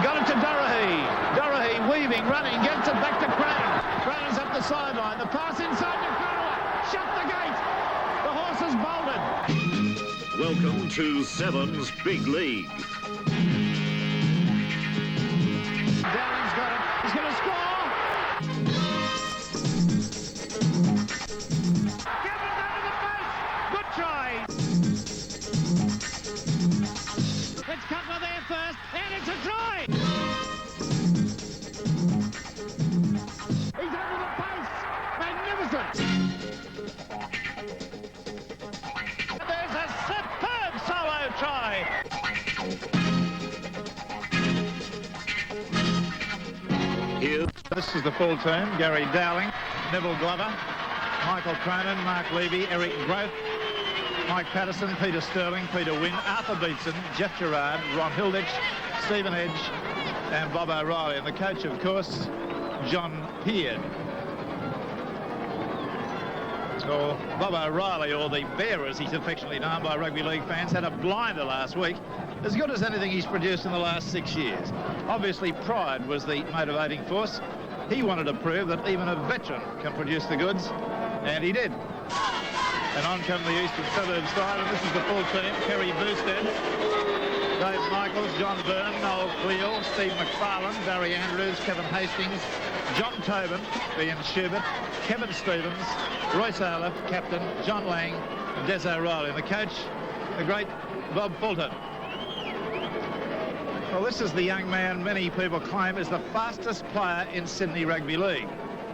got it to Durrahy. Durrahy weaving, running, gets it back to Crannon. Crannon's up the sideline. The pass inside to Crannon. Shut the gate. The horse has bolted. Welcome to Seven's Big League. Dowling's got it. He's going to score. Cameron's under the post. Good try. It's Cutler there first, and it's a try. He's under the post. Magnificent. There's a superb solo try. Here, This is the full team. Gary Dowling, Neville Glover, Michael Cronin, Mark Levy, Eric Groth, Mike Patterson, Peter Sterling, Peter Wynn, Arthur Beetson, Jeff Gerard, Ron Hilditch, Stephen Edge and Bob O'Reilly. And the coach, of course, John Peard. So Bob O'Reilly, or the Bear as he's affectionately known by rugby league fans, had a blinder last week, as good as anything he's produced in the last 6 years. Obviously pride was the motivating force. He wanted to prove that even a veteran can produce the goods, and he did. And on come the Eastern Suburbs side, and this is the full team. Kerry Boosted, Dave Michaels, John Byrne, Noel Cleal, Steve McFarlane, Barry Andrews, Kevin Hastings, John Tobin, Ian Schubert, Kevin Stevens, Royce Arliff, captain, John Lang, and Des O'Reilly. And the coach, the great Bob Fulton. Well, this is the young man many people claim is the fastest player in Sydney Rugby League.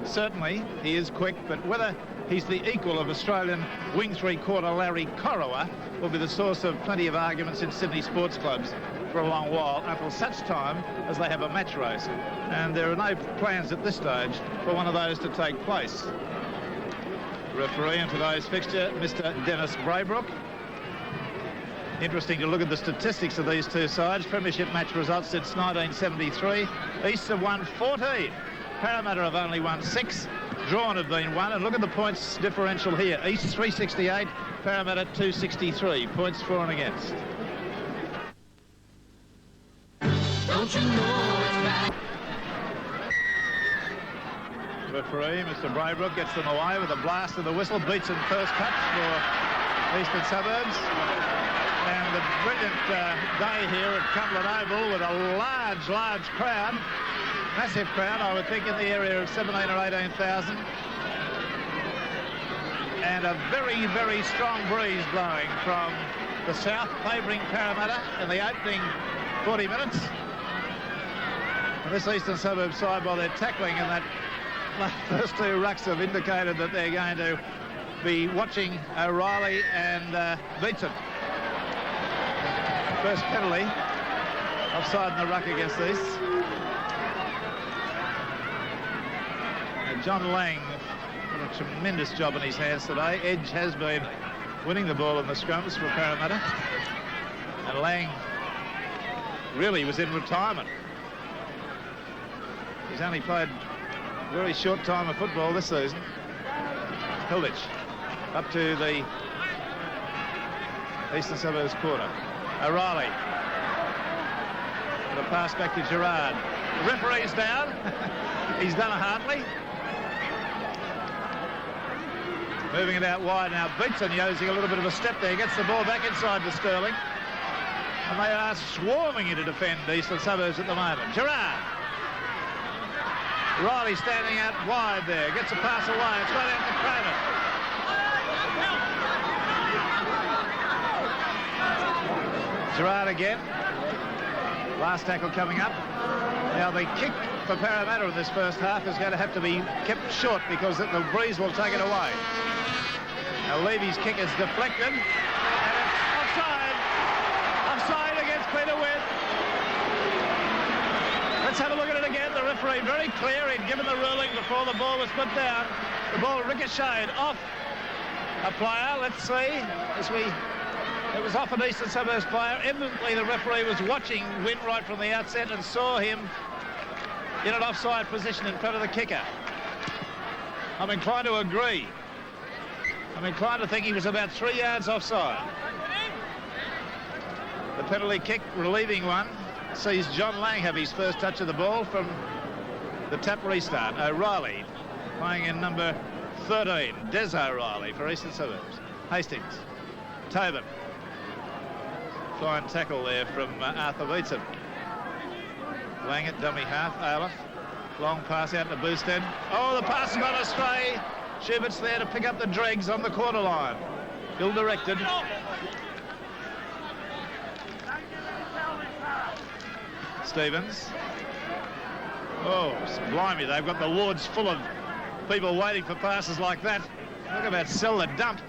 Certainly, he is quick, but whether he's the equal of Australian wing three-quarter Larry Corowa will be the source of plenty of arguments in Sydney sports clubs for a long while, until such time as they have a match race. And there are no plans at this stage for one of those to take place. Referee in today's fixture, Mr. Dennis Braybrook. Interesting to look at the statistics of these two sides. Premiership match results since 1973. East have won 14. Parramatta have only won 6. Drawn have been 1. And look at the points differential here. East 368, Parramatta 263. Points for and against. Don't you know it's back? Referee, Mr. Braybrook, gets them away with a blast of the whistle. Beats in first touch for Eastern Suburbs. And a brilliant day here at Cumberland Oval with a large crowd. Massive crowd, I would think, in the area of 17 or 18,000. And a very strong breeze blowing from the south, favouring Parramatta in the opening 40 minutes. And this Eastern Suburbs side, by their tackling in that first two rucks, have indicated that they're going to be watching O'Reilly and Beetson. First penalty, offside in the ruck against these. And John Lang did a tremendous job in his hands today. Edge has been winning the ball in the scrums for Parramatta. And Lang really was in retirement. He's only played a very short time of football this season. Hilditch up to the Eastern Suburbs quarter. O'Reilly. The pass back to Gerard. The referee's down. He's done it Hartley. Moving it out wide now. Beetson using a little bit of a step there. Gets the ball back inside to Sterling. And they are swarming in to defend Eastern Suburbs at the moment. Gerard. Riley standing out wide there. Gets a pass away. It's right out to Cronin. Gerard again. Last tackle coming up. Now the kick for Parramatta in this first half is going to have to be kept short because the breeze will take it away. Now Levy's kick is deflected. And it's offside. Offside against Peter Wynn. Let's have a look at it again. The referee very clear. He'd given the ruling before the ball was put down. The ball ricocheted off a player. Let's see. It was off an Eastern Suburbs player. Evidently the referee was watching Wynn right from the outset and saw him in an offside position in front of the kicker. I'm inclined to agree. I'm inclined to think he was about 3 yards offside. The penalty kick, relieving one, sees John Lang have his first touch of the ball from the tap restart. O'Reilly playing in number 13, Des O'Reilly for Eastern Suburbs. Hastings, Tobin. Fine tackle there from Arthur Beetson. Lang at dummy half, Olaf. Long pass out to Boosted. Oh, the pass has gone astray. Schubert's there to pick up the dregs on the quarter line. Ill-directed. Stevens. Oh, blimey, they've got the wards full of people waiting for passes like that. Look about sell the dump.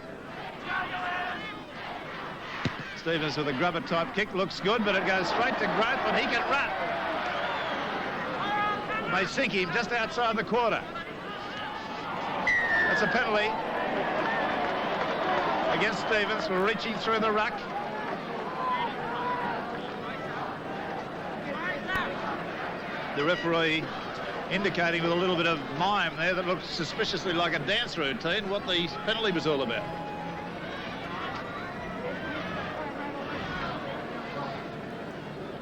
Stevens with a grubber type kick, looks good, but it goes straight to Growth and he can run. They sink him just outside the quarter. That's a penalty against Stevens for reaching through the ruck. The referee indicating with a little bit of mime there that looked suspiciously like a dance routine what the penalty was all about.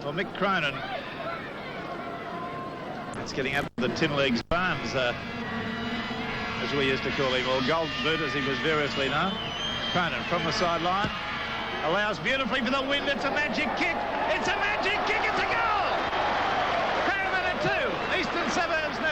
Well, Mick Cronin, it's getting up the Tin Legs Barnes, as we used to call him, or Golden Boot as he was variously known. Cronin from the sideline, allows beautifully for the wind. It's a magic kick. It's a magic kick. It's a goal. Parramatta 2, Eastern Suburbs 0.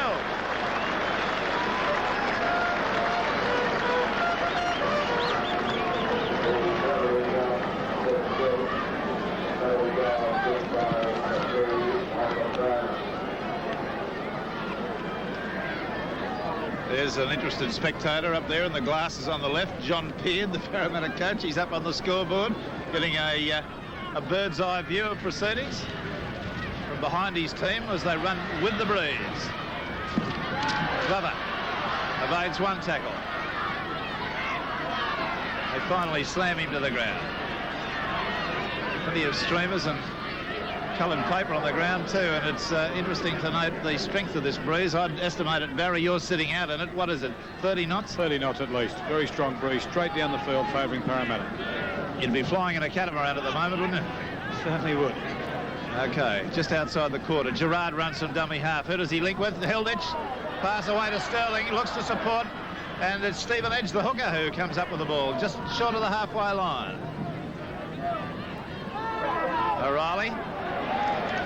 There's an interested spectator up there in the glasses on the left, John Peard, the Parramatta coach. He's up on the scoreboard, getting a bird's eye view of proceedings from behind his team as they run with the breeze. Glover evades one tackle. They finally slam him to the ground. Plenty of streamers and coloured paper on the ground too, and it's interesting to note the strength of this breeze. I'd estimate it, Barry, you're sitting out in it. What is it, 30 knots? 30 knots at least. Very strong breeze straight down the field favouring Parramatta. You'd be flying in a catamaran at the moment, wouldn't it? Certainly would. Okay, just outside the quarter. Gerard runs from dummy half. Who does he link with? Hilditch. Pass away to Sterling. He looks to support. And it's Stephen Edge, the hooker, who comes up with the ball just short of the halfway line. O'Reilly.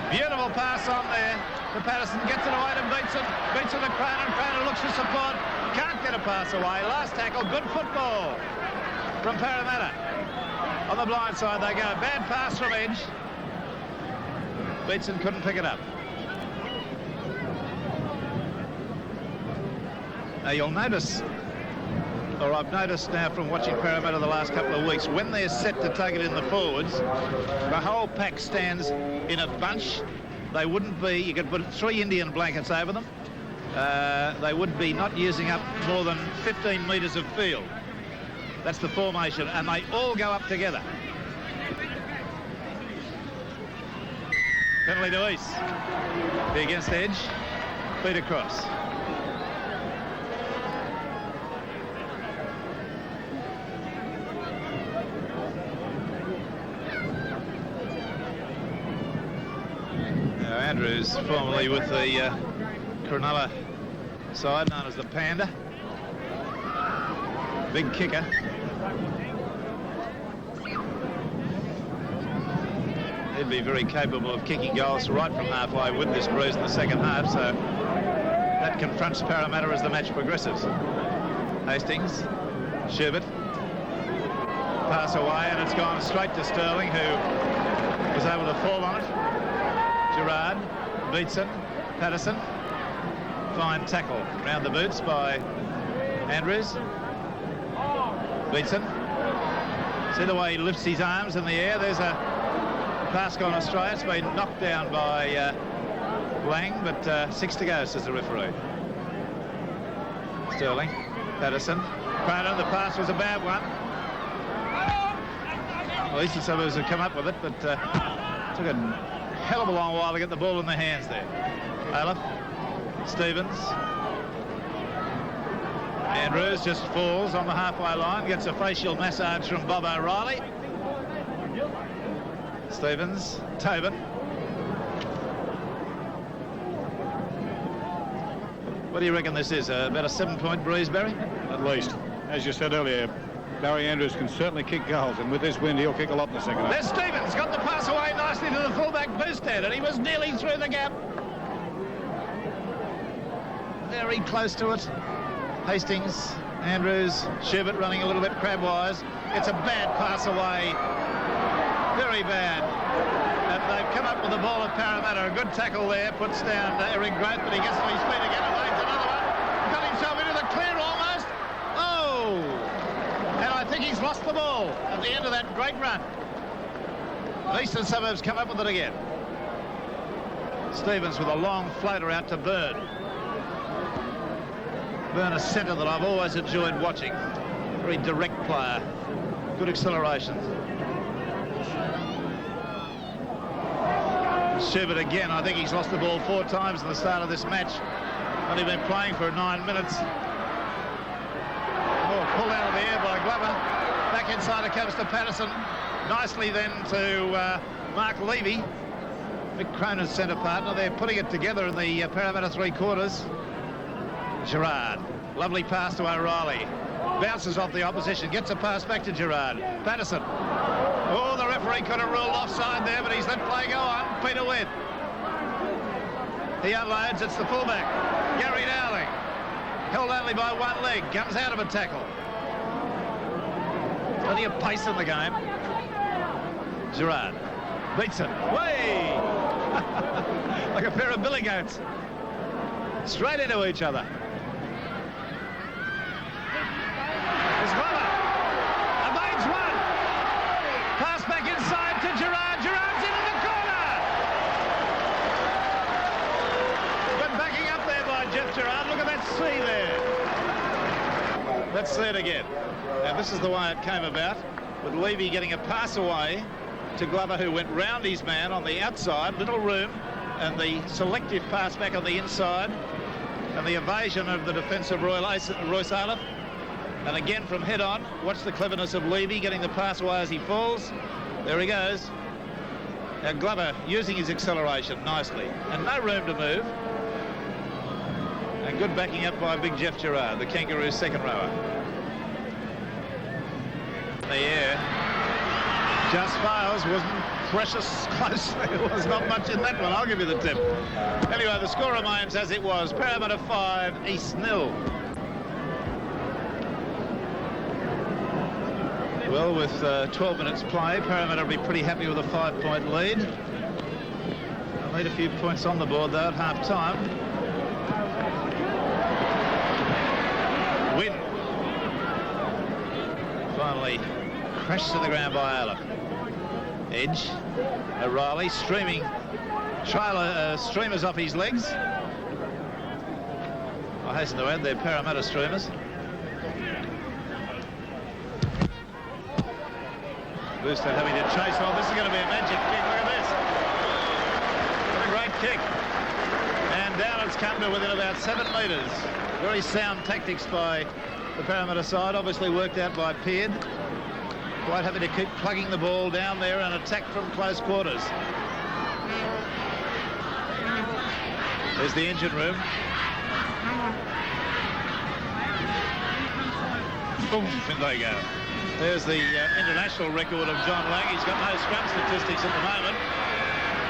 Beautiful pass on there to Patterson. Gets it away to Beetson. Beetson to Cronin. Cronin looks for support. Can't get a pass away. Last tackle. Good football from Parramatta. On the blind side they go. Bad pass from Edge. Beetson couldn't pick it up. Now you'll notice, or I've noticed now from watching Parramatta the last couple of weeks, when they're set to take it in the forwards, the whole pack stands in a bunch. They wouldn't be, you could put 3 Indian blankets over them. They would be not using up more than 15 metres of field. That's the formation, and they all go up together. Penalty to East. Be against Edge. Feet across. Now Andrews, formerly with the Cronulla side, known as the Panda. Big kicker. He'd be very capable of kicking goals right from halfway with this breeze in the second half, so that confronts Parramatta as the match progresses. Hastings, Schubert, pass away, and it's gone straight to Sterling, who was able to fall on it. Gerard, Beetson, Patterson. Fine tackle round the boots by Andrews. Beetson. See the way he lifts his arms in the air? There's a pass gone astray. It's been knocked down by Lang, but 6 to go, says the referee. Sterling, Patterson, Cronin. The pass was a bad one. Well, Eastern Suburbs have come up with it, but took a hell of a long while to get the ball in their hands there. Olaf, Stevens. Andrews just falls on the halfway line, gets a facial massage from Bob O'Reilly. Stevens, Tobin. What do you reckon this is? About a 7-point breeze, Barry? At least. As you said earlier, Barry Andrews can certainly kick goals, and with this wind, he'll kick a lot in the second half. There's Stevens, got the pass away nicely to the fullback Boosted, and he was nearly through the gap. Very close to it. Hastings, Andrews, Schubert running a little bit crabwise. It's a bad pass away. Very bad. And they've come up with the ball at Parramatta. A good tackle there. Puts down Eric Grant, but he gets to his feet again and lays another one. Got himself into the clear almost. Oh! And I think he's lost the ball at the end of that great run. The Eastern Suburbs come up with it again. Stevens with a long floater out to Byrne. Byrne, a centre that I've always enjoyed watching. Very direct player. Good acceleration. Schubert again. I think he's lost the ball 4 times in the start of this match. Only been playing for 9 minutes. Oh, pulled out of the air by Glover. Back inside it comes to Patterson. Nicely then to Mark Levy. Mick Cronin's centre partner. They're putting it together in the Parramatta 3/4. Gerard. Lovely pass to O'Reilly. Bounces off the opposition. Gets a pass back to Gerard. Patterson. Oh, the referee could have ruled offside there, but he's let play go on. Peter Webb. He unloads. It's the fullback. Gary Dowling. Held only by one leg. Comes out of a tackle. Plenty of pace in the game. Gerard. Beats it. Way! Like a pair of billy goats. Straight into each other. There's Glover. A Baines one. Pass back inside to Gerard. Gerard's into the corner. But backing up there by Jeff Gerard. Look at that C there. Let's see it again. Now this is the way it came about, with Levy getting a pass away to Glover, who went round his man on the outside, little room, and the selective pass back on the inside, and the evasion of the defence of Royce Arliff. And again from head on, watch the cleverness of Levy getting the pass away as he falls. There he goes. Now Glover using his acceleration nicely, and no room to move. And good backing up by big Jeff Gerard, the Kangaroos' second rower. The air just fails. Wasn't precious close. There was not much in that one, I'll give you the tip. Anyway, the score remains as it was. Parramatta 5, East 0. Well, with 12 minutes play, Parramatta will be pretty happy with a 5-point lead. They'll need a few points on the board though at half time. Win. Finally crashed to the ground by Arliff. Edge. O'Reilly streaming streamers off his legs. I hasten to add, they're Parramatta streamers. Boosted having to chase on. This is going to be a magic kick. Look at this. What a great kick. And down it's come to within about 7 metres. Very sound tactics by the Parramatta side. Obviously worked out by Peard. Quite happy to keep plugging the ball down there and attack from close quarters. There's the engine room. Boom, in they go. There's the international record of John Lang. He's got no scrum statistics at the moment,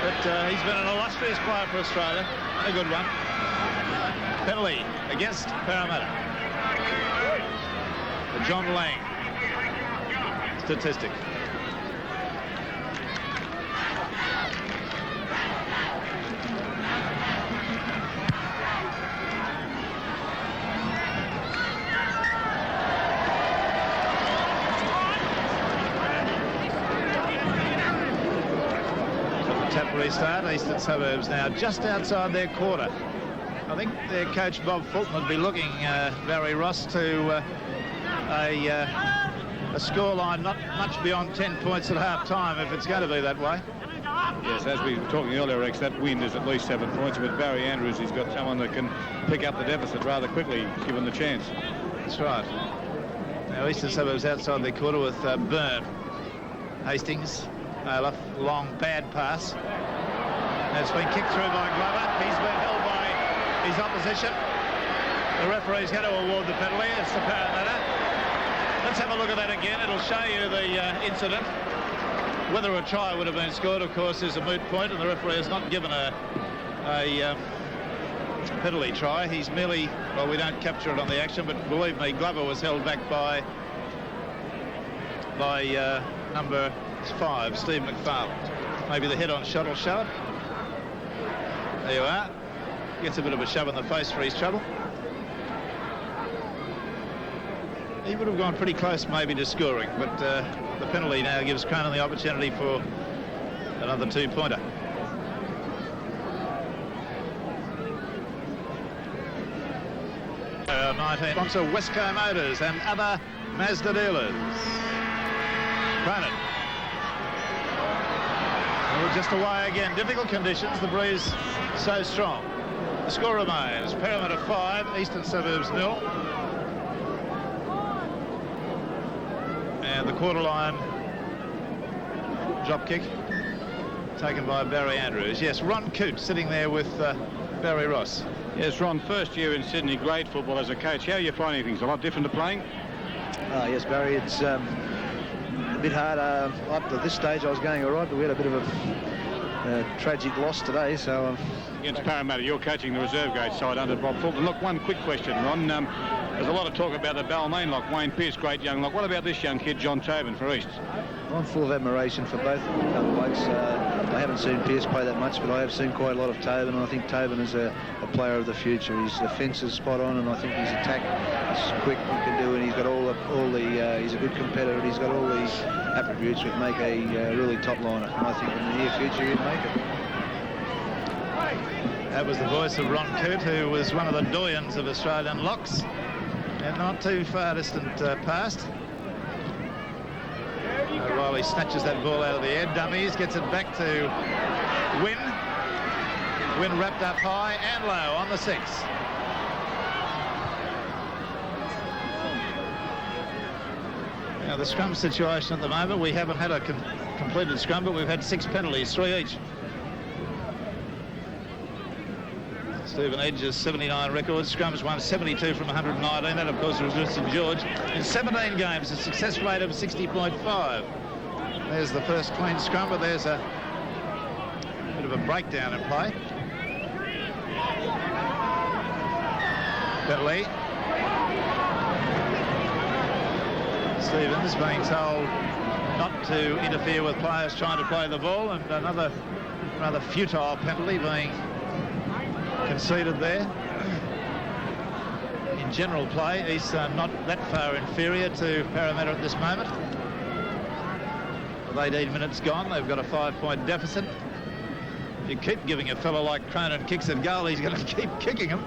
but he's been an illustrious player for Australia. A good one. Penalty against Parramatta. The John Lang statistic. Restart. Eastern Suburbs now just outside their quarter. I think their coach Bob Fulton would be looking, Barry Ross, to a scoreline not much beyond 10 points at half time if it's going to be that way. Yes, as we were talking earlier, Rex, that wind is at least 7 points. With Barry Andrews, he's got someone that can pick up the deficit rather quickly, given the chance. That's right. Now Eastern Suburbs outside their quarter with Byrne. Hastings. Arliff, long, bad pass. It's been kicked through by Glover. He's been held by his opposition. The referee's going to award the penalty. It's the Parramatta. Let's have a look at that again. It'll show you the incident. Whether a try would have been scored, of course, is a moot point, and the referee has not given a penalty try. He's merely, well, we don't capture it on the action, but believe me, Glover was held back by number 5, Steve McFarland. Maybe the head-on shot will show it. There you are. Gets a bit of a shove in the face for his trouble. He would have gone pretty close maybe to scoring, but the penalty now gives Cronin the opportunity for another 2-pointer. Uh, 19 sponsor Westco Motors and other Mazda dealers. Cronin. Well, just away again. Difficult conditions. The breeze so strong. The score remains Parramatta 5, Eastern Suburbs 0. And the quarter line drop kick taken by Barry Andrews. Yes, Ron Coote sitting there with Barry Ross. Yes, Ron, first year in Sydney, great football as a coach. How are you finding things? A lot different to playing? Yes, Barry, it's a bit hard. Up to this stage I was going all right, but we had a bit of a tragic loss today, so... Against Parramatta, you're coaching the reserve grade side under Bob Fulton. Look, one quick question, Ron. There's a lot of talk about the Balmain lock, Wayne Pearce, great young lock. What about this young kid, John Tobin, for East? I'm full of admiration for both young blokes. I haven't seen Pearce play that much, but I have seen quite a lot of Tobin, and I think Tobin is a player of the future. His defence is spot on, and I think his attack is quick, he can do, and he's got he's a good competitor, and he's got all these attributes that make a really top liner, and I think in the near future he'll make it. That was the voice of Ron Coote, who was one of the doyens of Australian locks, and not too far distant past. Riley snatches that ball out of the air, dummies, gets it back to Wynn. Wynn wrapped up high and low on the 6. Now the scrum situation at the moment, we haven't had a completed scrum, but we've had 6 penalties, 3 each. Stephen Edge's 79 records. Scrums won 72 from 119. That, of course, was St George. In 17 games, a success rate of 60.5. There's the first clean scrum, but there's a bit of a breakdown in play. Bentley. Stevens being told not to interfere with players trying to play the ball, and another rather futile penalty being conceded there. In general play, East are not that far inferior to Parramatta at this moment. With 18 minutes gone, they've got a 5-point deficit. If you keep giving a fellow like Cronin kicks at goal, he's going to keep kicking them.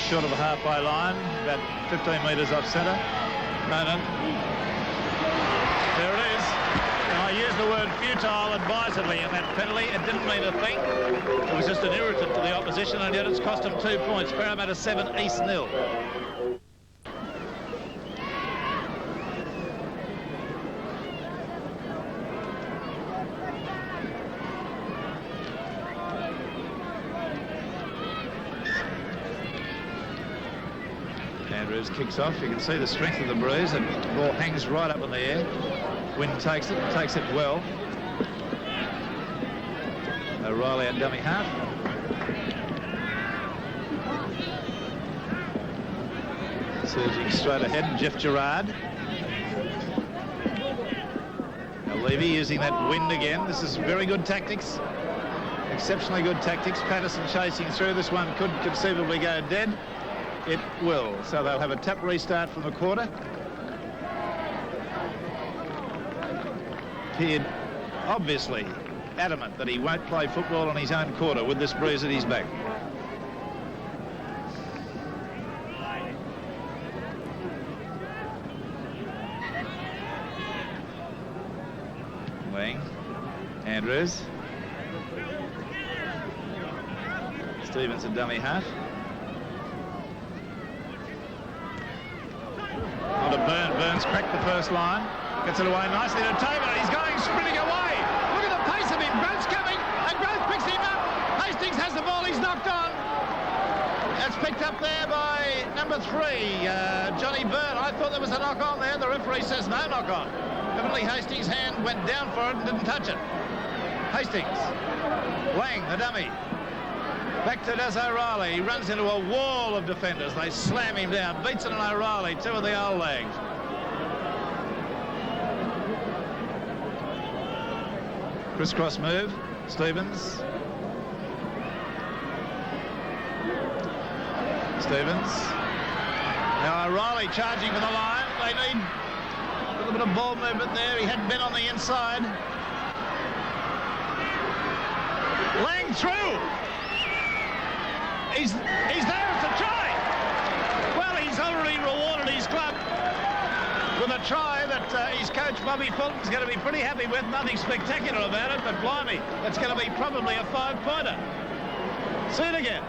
Short of the halfway line, about 15 metres off centre. Cronin. There it is. And I used the word futile advisedly in that penalty. It didn't mean a thing. It was just an irritant to the opposition, and yet it's cost them 2 points. Parramatta 7, East 0. Andrews kicks off. You can see the strength of the breeze. The ball hangs right up in the air. Wynn takes it and takes it well. O'Reilly at dummy half. Surging straight ahead, Jeff Gerard. Now Levy using that wind again. This is very good tactics. Exceptionally good tactics. Patterson chasing through. This one could conceivably go dead. It will. So they'll have a tap restart from the quarter. Pearce obviously adamant that he won't play football on his own quarter with this breeze at his back. Andrews. Stevens and dummy half. On to Byrne. Burns cracked the first line. Gets it away nicely to Taylor. He's going sprinting away. Look at the pace of him. Growth's coming, and Growth picks him up. Hastings has the ball. He's knocked on. That's picked up there by number 3, Johnny Byrne. I thought there was a knock on there. The referee says no knock on. Evidently Hastings' hand went down for it and didn't touch it. Hastings. Lang, the dummy. Back to Des O'Reilly. He runs into a wall of defenders. They slam him down. Beatson and O'Reilly, 2 of the old lags. Crisscross move. Stevens. Now O'Reilly charging for the line. They need a little bit of ball movement there. He hadn't been on the inside. Lang through. He's there as a try. Well, he's already rewarded his club with a try that his coach Bobby Fulton's going to be pretty happy with. Nothing spectacular about it, but blimey, it's going to be probably a 5-pointer. See it again.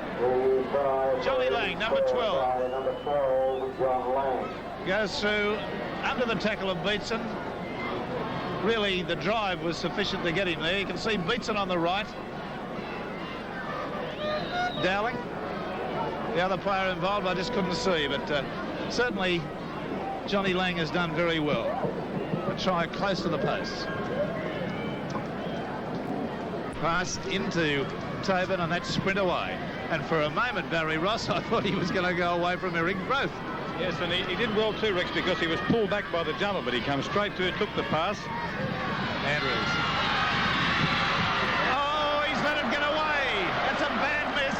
Johnny Lang, number 12. Number 12, John Lang. Goes through under the tackle of Beatson. Really, the drive was sufficient to get him there. You can see Beatson on the right. Dowling, the other player involved, I just couldn't see, but certainly Johnny Lang has done very well. A try close to the post. Passed into Tobin and that sprint away. And for a moment, Barry Ross, I thought he was going to go away from Eric Growth. Yes, and he did well too, Rex, because he was pulled back by the jumper, but he comes straight to it, took the pass. Andrews. Oh, he's let it get away. That's a bad miss.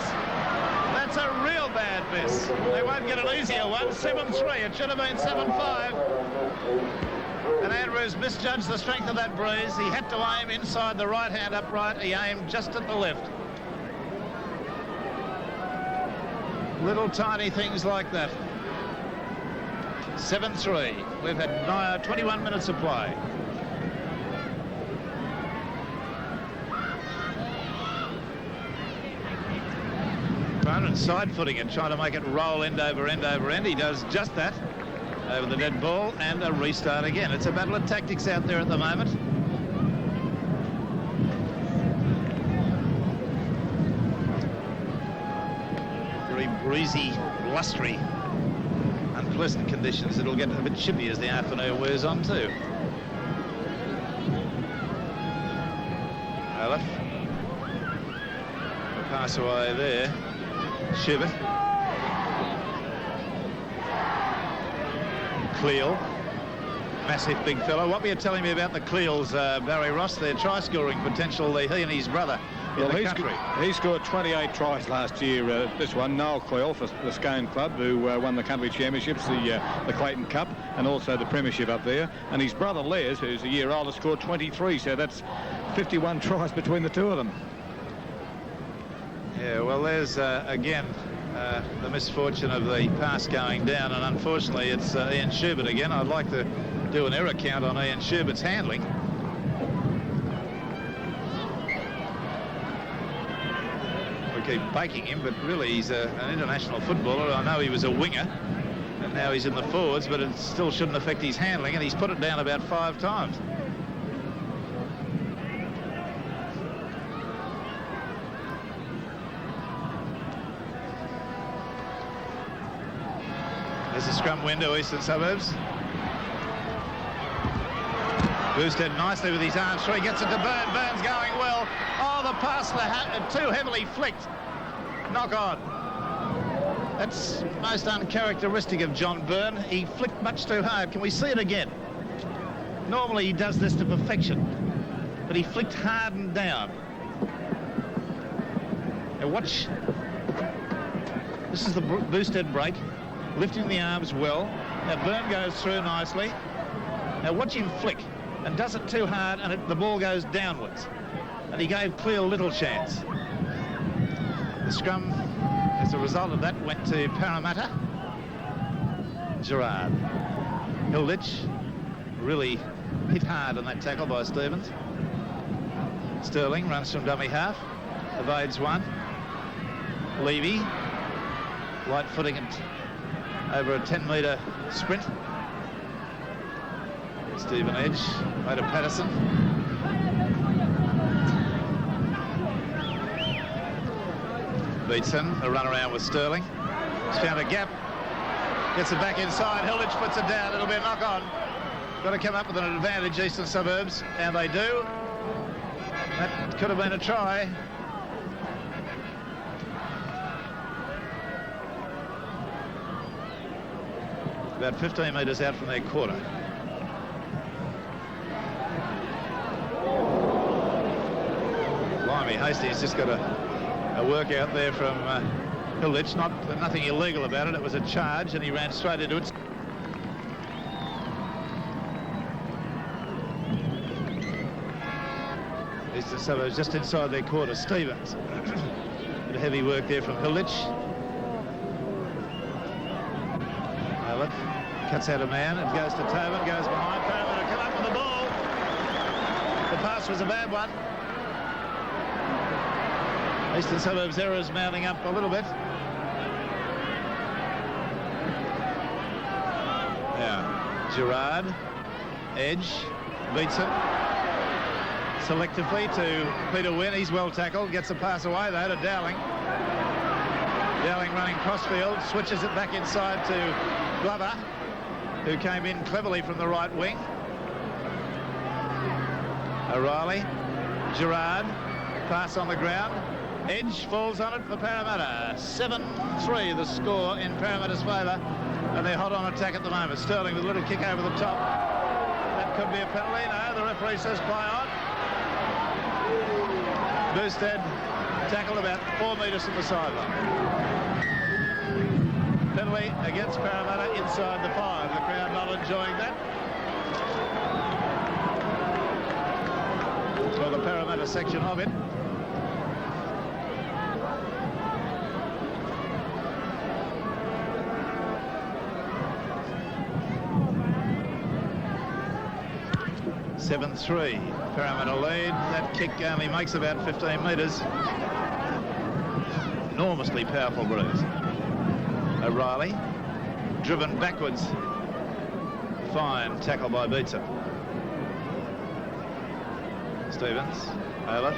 That's a real bad miss. They won't get an easier one. 7-3. It should have been 7-5. And Andrews misjudged the strength of that breeze. He had to aim inside the right-hand upright. He aimed just at the left. Little tiny things like that. 7-3. We've had 21 minutes of play. Opponent side-footing it, trying to make it roll end over end over end. He does just that over the dead ball, and a restart again. It's a battle of tactics out there at the moment. Very breezy, blustery, unpleasant conditions. It'll get a bit chippy as the afternoon wears on too. Aliff. Pass away there. Schubert. Cleel. Massive big fellow. What were you telling me about the Cleels, Barry Ross, their try-scoring potential, he and his brother in the country? He scored 28 tries last year. This one, Noel Cleel for the Scone Club, who won the country championships, the Clayton Cup, and also the premiership up there. And his brother Les, who's a year older, scored 23, so that's 51 tries between the two of them. Yeah, well, there's, again, the misfortune of the pass going down, and unfortunately it's Ian Schubert again. I'd like to do an error count on Ian Schubert's handling. We keep baking him, but really he's an international footballer. I know he was a winger, and now he's in the forwards, but it still shouldn't affect his handling, and he's put it down about 5 times. There's a scrum window, Eastern Suburbs. Boosted nicely with his arms through. He gets it to Byrne. Byrne's going well. Oh, the pass too heavily flicked. Knock on. That's most uncharacteristic of John Byrne. He flicked much too hard. Can we see it again? Normally he does this to perfection, but he flicked hard and down. Now watch. This is the boosted break. Lifting the arms well. Now Byrne goes through nicely. Now watch him flick, and does it too hard, and the ball goes downwards. And he gave Cleel little chance. The scrum, as a result of that, went to Parramatta. Gerard. Hilditch really hit hard on that tackle by Stevens. Sterling runs from dummy half, evades one. Levy, light footing it over a 10-metre sprint. Stephen Edge, way to Patterson. Beatson, a run around with Sterling. He's found a gap. Gets it back inside. Hilditch puts it down. It'll be a knock on. Got to come up with an advantage, Eastern Suburbs, and they do. That could have been a try. About 15 metres out from their quarter. Blimey, Hastings just got a work out there from Hilditch. Nothing illegal about it. It was a charge, and he ran straight into it. Eastern Suburbs just inside their quarter. Stevens. Bit of heavy work there from Hilditch. Mallet cuts out a man. It goes to Tobin. Goes behind. Parramatta come up with the ball. The pass was a bad one. Eastern Suburbs errors mounting up a little bit. Now, Gerard, Edge, beats it. Selectively to Peter Wynn. He's well tackled. Gets the pass away though to Dowling. Dowling running crossfield. Switches it back inside to Glover, who came in cleverly from the right wing. O'Reilly. Gerard. Pass on the ground. Edge falls on it for Parramatta. 7-3 the score in Parramatta's favour. And they're hot on attack at the moment. Sterling with a little kick over the top. That could be a penalty. No, the referee says play on. Boosted tackled about 4 metres from the sideline. Penalty against Parramatta inside the 5. The crowd not enjoying that. Well, the Parramatta section of it. (7-3). Parramatta lead. That kick only makes about 15 metres. Enormously powerful bruise. O'Reilly driven backwards. Fine tackle by Beatson. Stevens. Olaf.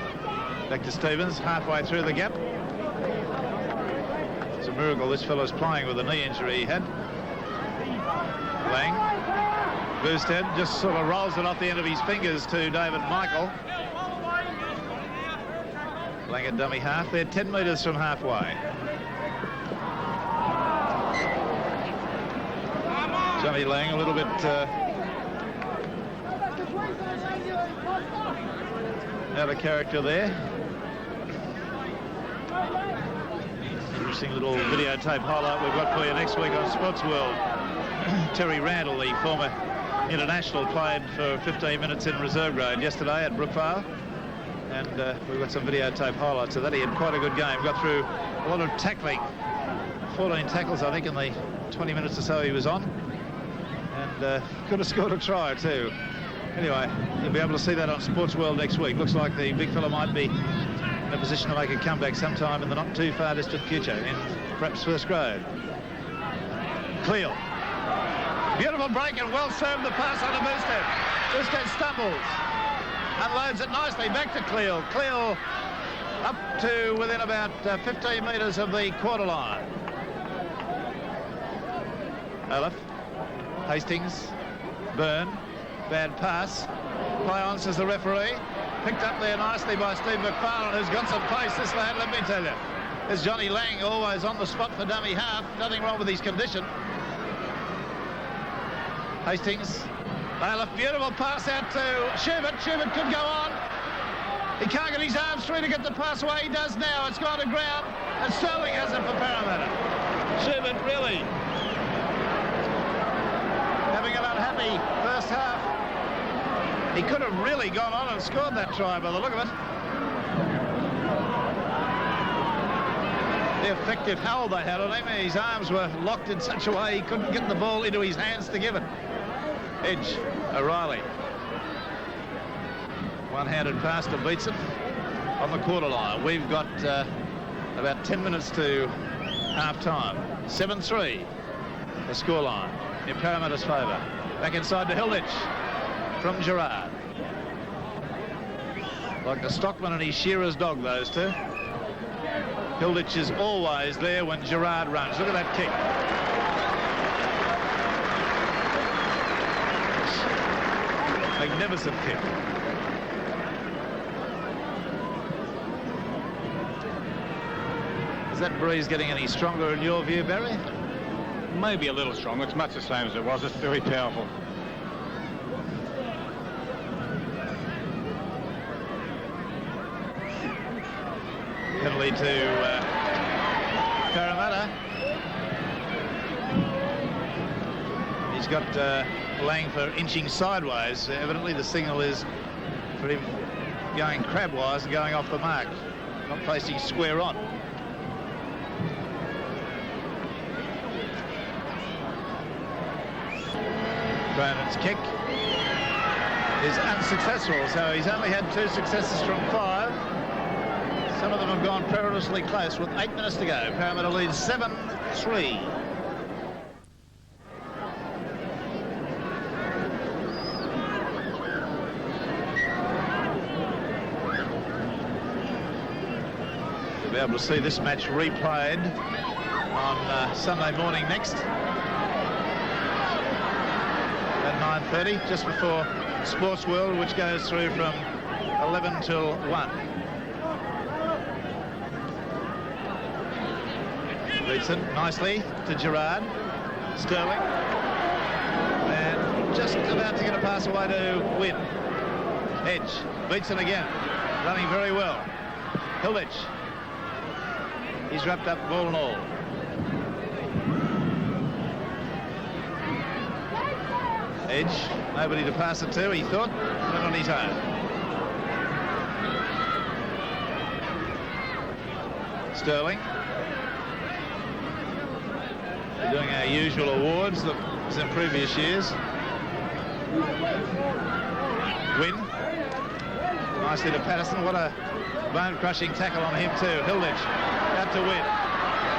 Back to Stevens. Halfway through the gap. It's a miracle this fellow's playing with a knee injury he had. Lang. Boosted just sort of rolls it off the end of his fingers to David Michael. Lang at dummy half. They're 10 metres from halfway. Johnny Lang a little bit out of character there. Interesting little videotape highlight we've got for you next week on Sports World. Terry Randall, the former international, played for 15 minutes in reserve grade yesterday at Brookvale, and we've got some videotape highlights of that. He had quite a good game, got through a lot of tackling, 14 tackles I think in the 20 minutes or so he was on, and could have scored a try too. Anyway, you'll be able to see that on Sports World next week. Looks like the big fella might be in a position to make a comeback sometime in the not too far distant future, in perhaps first grade. Cleal. Beautiful break and well served the pass on to Boosted. Boosted stumbles. Unloads it nicely back to Cleal. Cleal up to within about 15 metres of the quarter line. Olaf. Hastings. Byrne. Bad pass. Play on, says the referee. Picked up there nicely by Steve McFarlane, who's got some pace, this lad, let me tell you. There's Johnny Lang, always on the spot for dummy half. Nothing wrong with his condition. Hastings. Olaf, beautiful pass out to Schubert. Schubert could go on. He can't get his arms through to get the pass away. He does now. It's gone to ground. And Sterling has it for Parramatta. Schubert really having an unhappy first half. He could have really gone on and scored that try by the look of it. The effective hold they had on him. His arms were locked in such a way he couldn't get the ball into his hands to give it. Edge. O'Reilly. One-handed pass to Beatson. on the quarter line. We've got about 10 minutes to half-time. 7-3, the scoreline in Parramatta's favour. Back inside to Hilditch from Gerard. Like the stockman and his shearer's dog, those two. Hilditch is always there when Gerard runs. Look at that kick. Magnificent kick. Is that breeze getting any stronger in your view, Barry? Maybe a little stronger. It's much the same as it was. It's very powerful. Penalty to Parramatta. He's got Lang for inching sideways. Evidently the signal is for him going crabwise and going off the mark, not facing square on. Cronin's kick is unsuccessful, so he's only had 2 successes from 5. Some of them have gone perilously close with 8 minutes to go. Parramatta leads 7-3. You'll be able to see this match replayed on Sunday morning next at 9:30, just before Sports World, which goes through from 11 till 1. Beatson nicely to Gerard. Sterling. And just about to get a pass away to Wynn. Edge. Beatson again. Running very well. Hilditch. He's wrapped up ball and all. Edge. Nobody to pass it to, he thought. Went on his own. Sterling. We're doing our usual awards that was in previous years. Wynn. Nicely to Patterson. What a bone-crushing tackle on him too. Hilditch. Out to Wynn.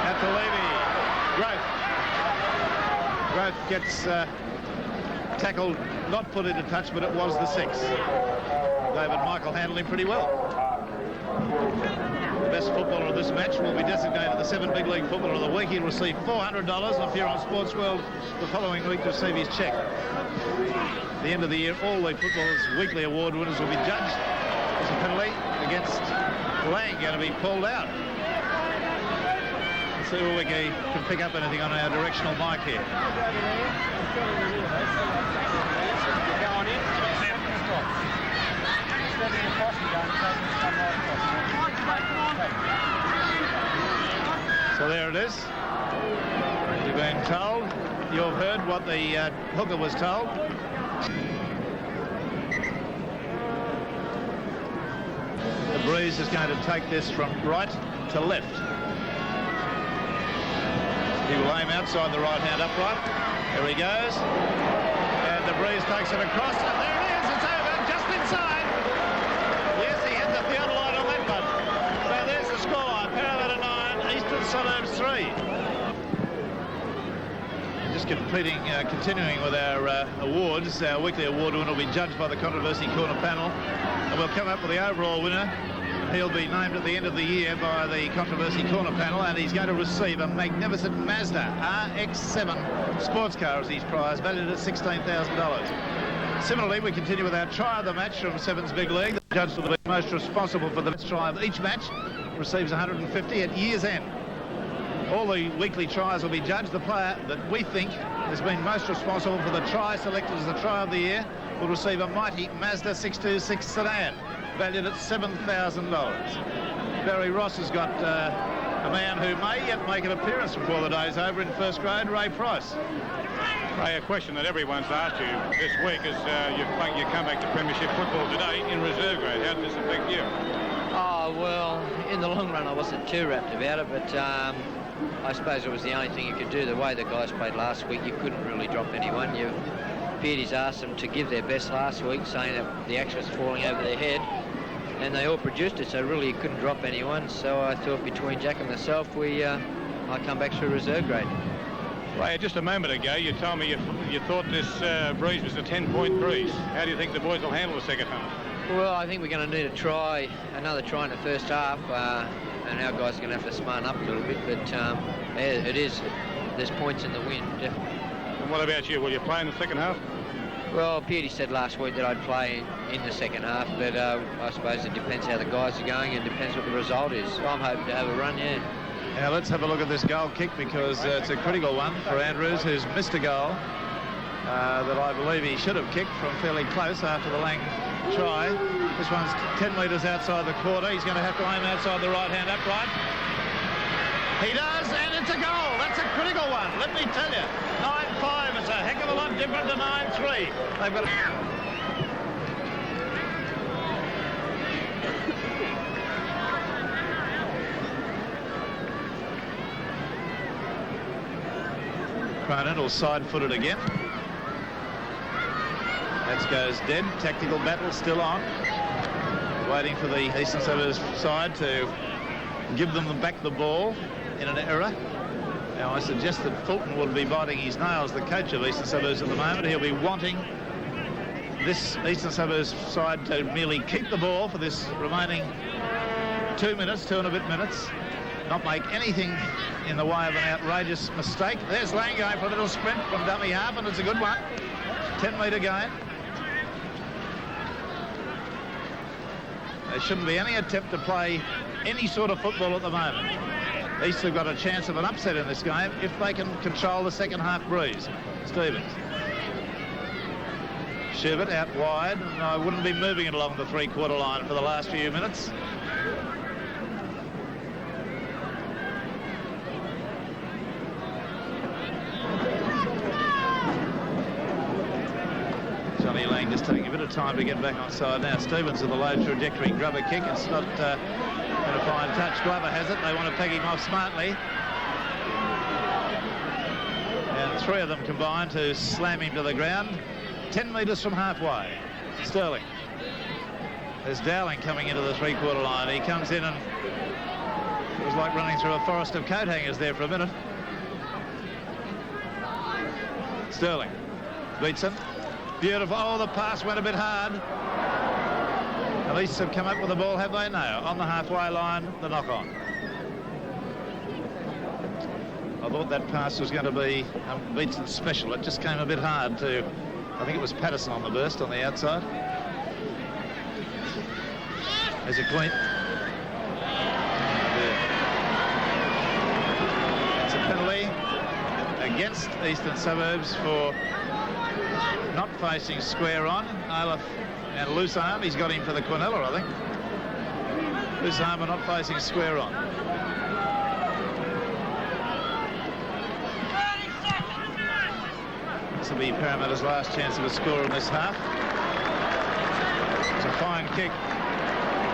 Out to Levy. Growth gets tackled, not put into touch, but it was the 6. David Michael handled him pretty well. The best footballer of this match will be designated the 7 Big League Footballer of the Week. He'll receive $400 and appear on Sports World the following week to receive his cheque. At the end of the year, all the footballers' weekly award winners will be judged. There's a penalty against Lang going to be pulled out. Let's see if we can pick up anything on our directional mic here. So there it is. You've been told. You've heard what the hooker was told. The breeze is going to take this from right to left. He will aim outside the right-hand upright. There he goes. And the breeze takes it across. And there it is. It's over. Just inside. Yes, he hit the field line on that one. So there's the scoreline. Parramatta 9, Eastern Suburbs 3. Just continuing with our awards. Our weekly award winner will be judged by the Controversy Corner panel. And we'll come up with the overall winner. He'll be named at the end of the year by the Controversy Corner panel, and he's going to receive a magnificent Mazda RX-7 sports car as his prize, valued at $16,000. Similarly, we continue with our try of the match from Sevens Big League. The judge will be most responsible for the try of each match receives $150 at year's end. All the weekly tries will be judged. The player that we think has been most responsible for the try selected as the try of the year will receive a mighty Mazda 626 sedan, valued at $7,000. Barry Ross has got a man who may yet make an appearance before the day's over in first grade, Ray Price. Ray, a question that everyone's asked you this week is you come back to Premiership football today in reserve grade. How does this affect you? Oh, well, in the long run I wasn't too rapt about it, but I suppose it was the only thing you could do. The way the guys played last week, you couldn't really drop anyone. Peardy's asked them to give their best last week, saying that the action was falling over their head. and they all produced it, so really you couldn't drop anyone. So I thought between Jack and myself, I come back through reserve grade. Ray, just a moment ago, you told me you thought this breeze was a 10-point breeze. How do you think the boys will handle the second half? Well, I think we're going to need another try in the first half, and our guys are going to have to smarten up a little bit. But there's points in the wind, definitely. And what about you? Will you play in the second half? Well, Pearty said last week that I'd play in the second half, but I suppose it depends how the guys are going and depends what the result is. So I'm hoping to have a run, yeah. Now let's have a look at this goal kick, because it's a critical one for Andrews, who's missed a goal that I believe he should have kicked from fairly close after the Lang try. This one's 10 metres outside the quarter. He's going to have to aim outside the right-hand upright. He does, and it's a goal. That's a critical one, let me tell you. 9-5, it's a heck of a lot different to 9-3. They've got Cronin side-footed again. That goes dead. Tactical battle still on. Waiting for the Eastern Suburbs side to give them back the ball in an error. Now I suggest that Fulton would be biting his nails, the coach of Eastern Suburbs at the moment. He'll be wanting this Eastern Suburbs side to merely keep the ball for this remaining 2 minutes, 2 and a bit minutes. Not make anything in the way of an outrageous mistake. There's Lang going for a little sprint from dummy half, and it's a good one. 10-metre gain. There shouldn't be any attempt to play any sort of football at the moment. East have got a chance of an upset in this game if they can control the second half breeze. Stevens. Schubert out wide, and I wouldn't be moving it along the three-quarter line for the last few minutes. Johnny Lang just taking a bit of time to get back on side now. Stevens with a low trajectory grubber kick. It's not going to find touch. Glover has it. They want to peg him off smartly. And 3 of them combined to slam him to the ground. 10 metres from halfway. Sterling. There's Dowling coming into the three-quarter line. He comes in and it was like running through a forest of coat hangers there for a minute. Sterling beats him. Beautiful. Oh, the pass went a bit hard. At least have come up with the ball, have they? No. On the halfway line, the knock-on. I thought that pass was going to be Beatson's special. It just came a bit hard to, I think it was Patterson on the burst on the outside. There's a clean. It's a penalty against Eastern Suburbs for not facing square on. Olaf and loose arm. He's got him for the Quinella, I think. Loose arm and not facing square on. This will be Parramatta's last chance of a score in this half. It's a fine kick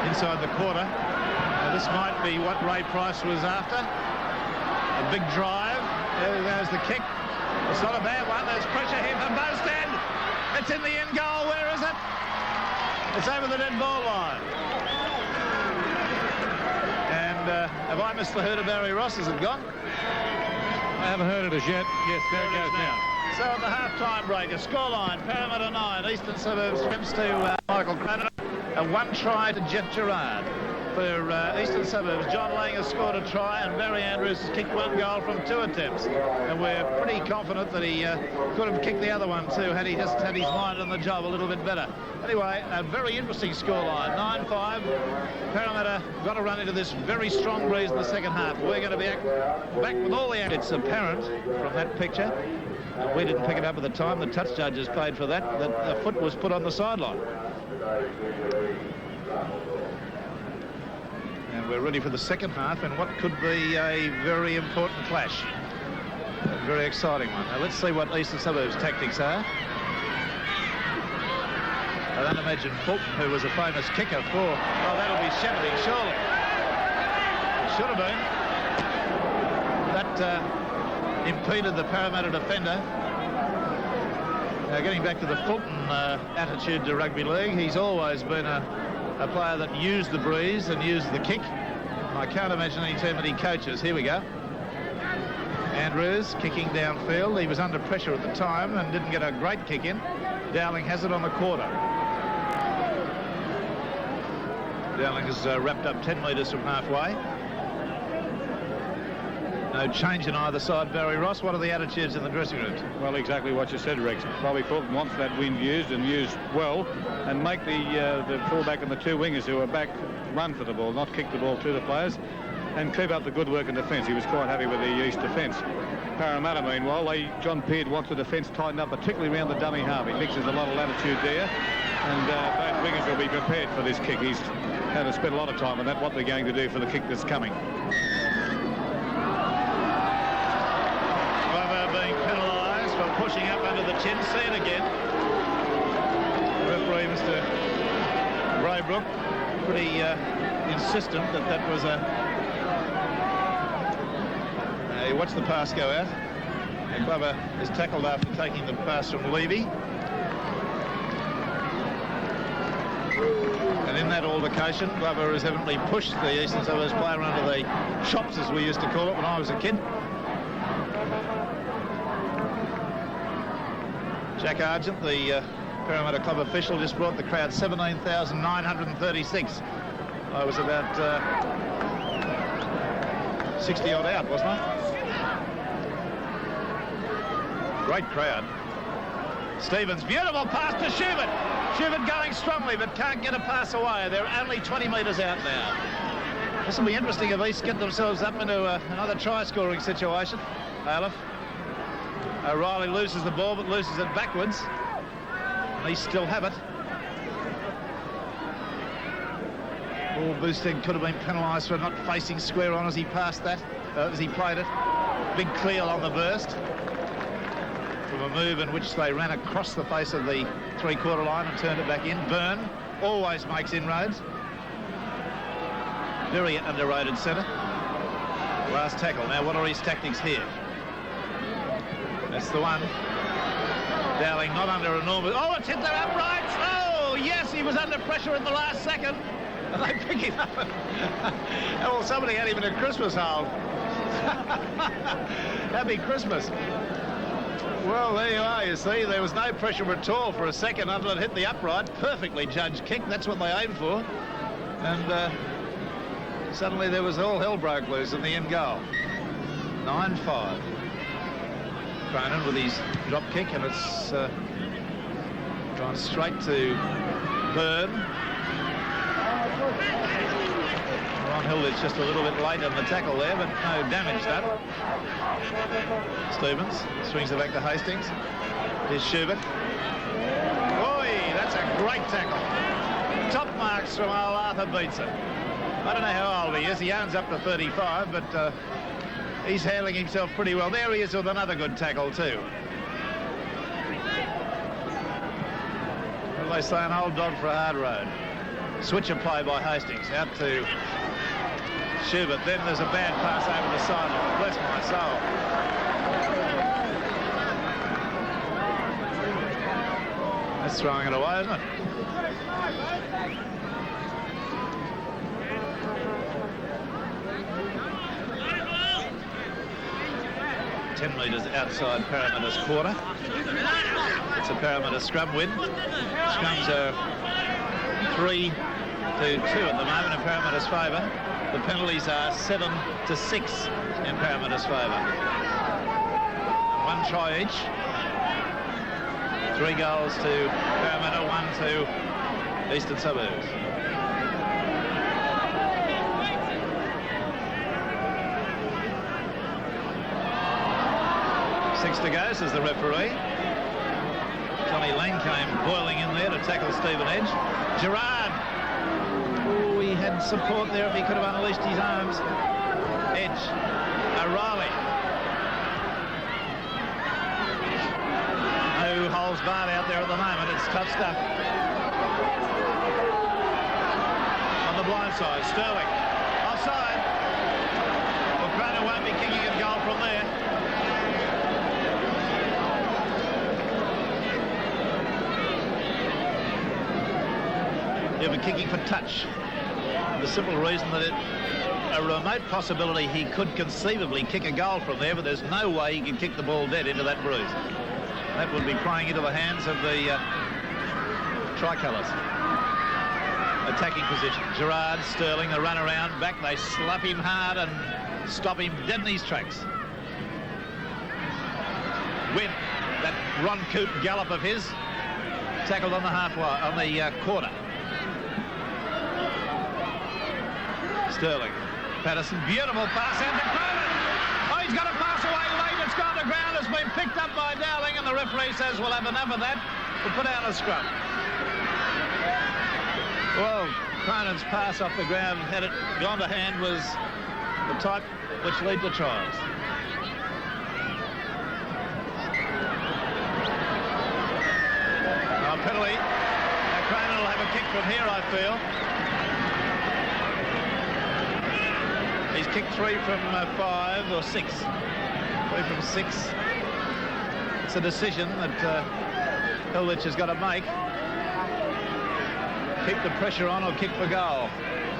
inside the quarter. Now this might be what Ray Price was after. A big drive. There goes the kick. It's not a bad one. There's pressure here from Bowstead. It's in the end goal. Where is it? It's over the dead ball line. And have I missed the herd of Barry Ross? Has it gone? I haven't heard it as yet. Yes, there it goes now. So at the half-time break, a scoreline, Parramatta 9, Eastern Suburbs 5 to Michael Cronin, and 1 try to Jeff Gerard. For Eastern Suburbs, John Lang has scored a try and Barry Andrews has kicked 1 goal from 2 attempts. And we're pretty confident that he could have kicked the other one too had he just had his mind on the job a little bit better. Anyway, a very interesting scoreline, 9-5. Parramatta got to run into this very strong breeze in the second half. We're going to be back with all the... It's apparent from that picture, we didn't pick it up at the time, the touch judges paid for that a foot was put on the sideline. And we're ready for the second half and what could be a very important clash. A very exciting one. Now let's see what Eastern Suburbs' tactics are. I don't imagine Fulton, who was a famous kicker for... Oh, that'll be Shannity, surely. It should have been. That impeded the Parramatta defender. Now getting back to the Fulton attitude to rugby league, he's always been a a player that used the breeze and used the kick. I can't imagine any too many coaches. Here we go. Andrews kicking downfield. He was under pressure at the time and didn't get a great kick in. Dowling has it on the quarter. Dowling is wrapped up 10 metres from halfway. No change in either side. Barry Ross, what are the attitudes in the dressing rooms? Well, exactly what you said, Rex. Bobby Fulton wants that wind used and used well, and make the fullback and the two wingers who are back run for the ball, not kick the ball to the players, and keep up the good work in defence. He was quite happy with the East defence. Parramatta, meanwhile, John Peard wants the defence tightened up, particularly around the dummy half. He mixes a lot of latitude there, and both wingers will be prepared for this kick. He's had to spend a lot of time on that, what they're going to do for the kick that's coming. Being penalised for pushing up under the chin. See it again. Referee Mr. Braybrook pretty insistent that was a... He watched the pass go out. And Glover is tackled after taking the pass from Levy. And in that altercation, Glover has evidently pushed the Eastern Suburbs player under the chops, as we used to call it when I was a kid. Jack Argent, the Parramatta Club official, just brought the crowd 17,936. I was about 60 odd out, wasn't I? Great crowd. Stevens, beautiful pass to Schubert. Schubert going strongly, but can't get a pass away. They're only 20 metres out now. This will be interesting if East get themselves up into another try-scoring situation. Aleph. O'Reilly loses the ball, but loses it backwards. They still have it. Ball boosting could have been penalised for not facing square on as he passed that, as he played it. Big clear on the burst. From a move in which they ran across the face of the three-quarter line and turned it back in. Byrne always makes inroads. Very underrated centre. Last tackle. Now, what are his tactics here? That's the one. Dowling not under enormous... Oh, it's hit their uprights! Oh, yes, he was under pressure in the last second. And they pick him up. Well, somebody had him in a Christmas hold. Happy Christmas. Well, there you are, you see. There was no pressure at all for a second until it hit the upright. Perfectly judged kick. That's what they aimed for. And suddenly there was all hell broke loose in the end goal. 9-5. Cronin with his drop kick, and it's gone straight to Byrne. Ron Hilditch just a little bit late on the tackle there, but no damage done. Stevens swings it back to Hastings. Here's Schubert. Oi, that's a great tackle. Top marks from old Arthur Beetson. I don't know how old he is. He owns up to 35, but he's handling himself pretty well. There he is with another good tackle too. Well, they say an old dog for a hard road. Switcher play by Hastings out to Schubert. Then there's a bad pass over the sideline. Bless my soul. That's throwing it away, isn't it? Metres outside Parramatta's quarter. It's a Parramatta scrum win. Scrums are 3-2 at the moment in Parramatta's favour. The penalties are 7-6 in Parramatta's favour. One try each. 3 goals to Parramatta, 1 to Eastern Suburbs. To go, says the referee. Johnny Lang came boiling in there to tackle Stephen Edge. Gerard. Oh, he had support there if he could have unleashed his arms. Edge. O'Reilly. No holes barred out there at the moment. It's tough stuff. On the blind side, Sterling. Offside. Well, Cronin won't be kicking a goal from there. He'll be kicking for touch. The simple reason that a remote possibility he could conceivably kick a goal from there, but there's no way he can kick the ball dead into that bruise. That would be playing into the hands of the tricolours. Attacking position. Gerard, Sterling, the run around back. They slap him hard and stop him dead in his tracks. Win that Ron Coote gallop of his. Tackled on the quarter. Sterling. Patterson, beautiful pass out to Cronin. Oh, he's got a pass away late. It's gone to ground. It's been picked up by Dowling, and the referee says we'll have enough of that. We'll put out a scrum. Well, Cronin's pass off the ground, had it gone to hand, was the type which lead to tries. Penalty. Now Cronin will have a kick from here, I feel. He's kicked 3 from 5 or 6. 3 from 6. It's a decision that Hilditch has got to make. Keep the pressure on or kick for goal.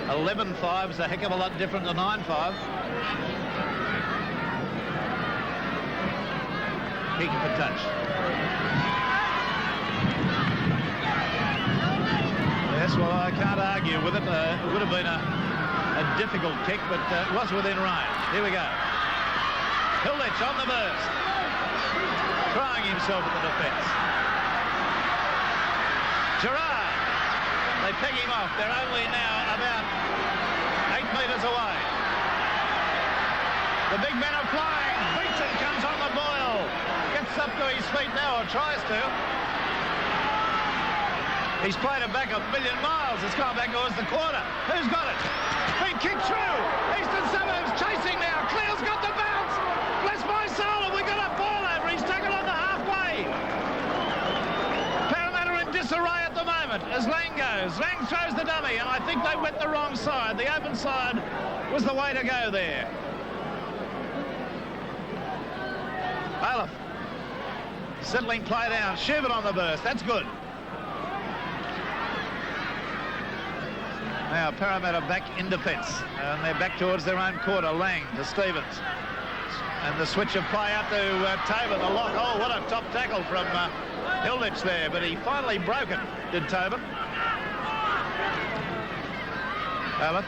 11-5 is a heck of a lot different than 9-5. Kicking for touch. Yes, well, I can't argue with it. It would have been a difficult kick, but it was within range. Here we go. Hilditch on the burst. Trying himself at the defence. Gerard. They peg him off. They're only now about 8 metres away. The big men are flying. Beatson comes on the boil. Gets up to his feet now, or tries to. He's played it back 1,000,000 miles. It's gone back towards the quarter. Who's got it? Been kicked through. Eastern Suburbs chasing now. Clear's got the bounce. Bless my soul. Have we got a ball over? He's taken on the halfway. Parramatta in disarray at the moment as Lang goes. Lang throws the dummy, and I think they went the wrong side. The open side was the way to go there. Olaf. Settling play down. Schubert on the burst. That's good. Now Parramatta back in defence, and they're back towards their own quarter. Lang to Stevens, and the switch of play out to Tobin. The lock. Oh, what a top tackle from Hilditch there, but he finally broke it, did Tobin. Allen.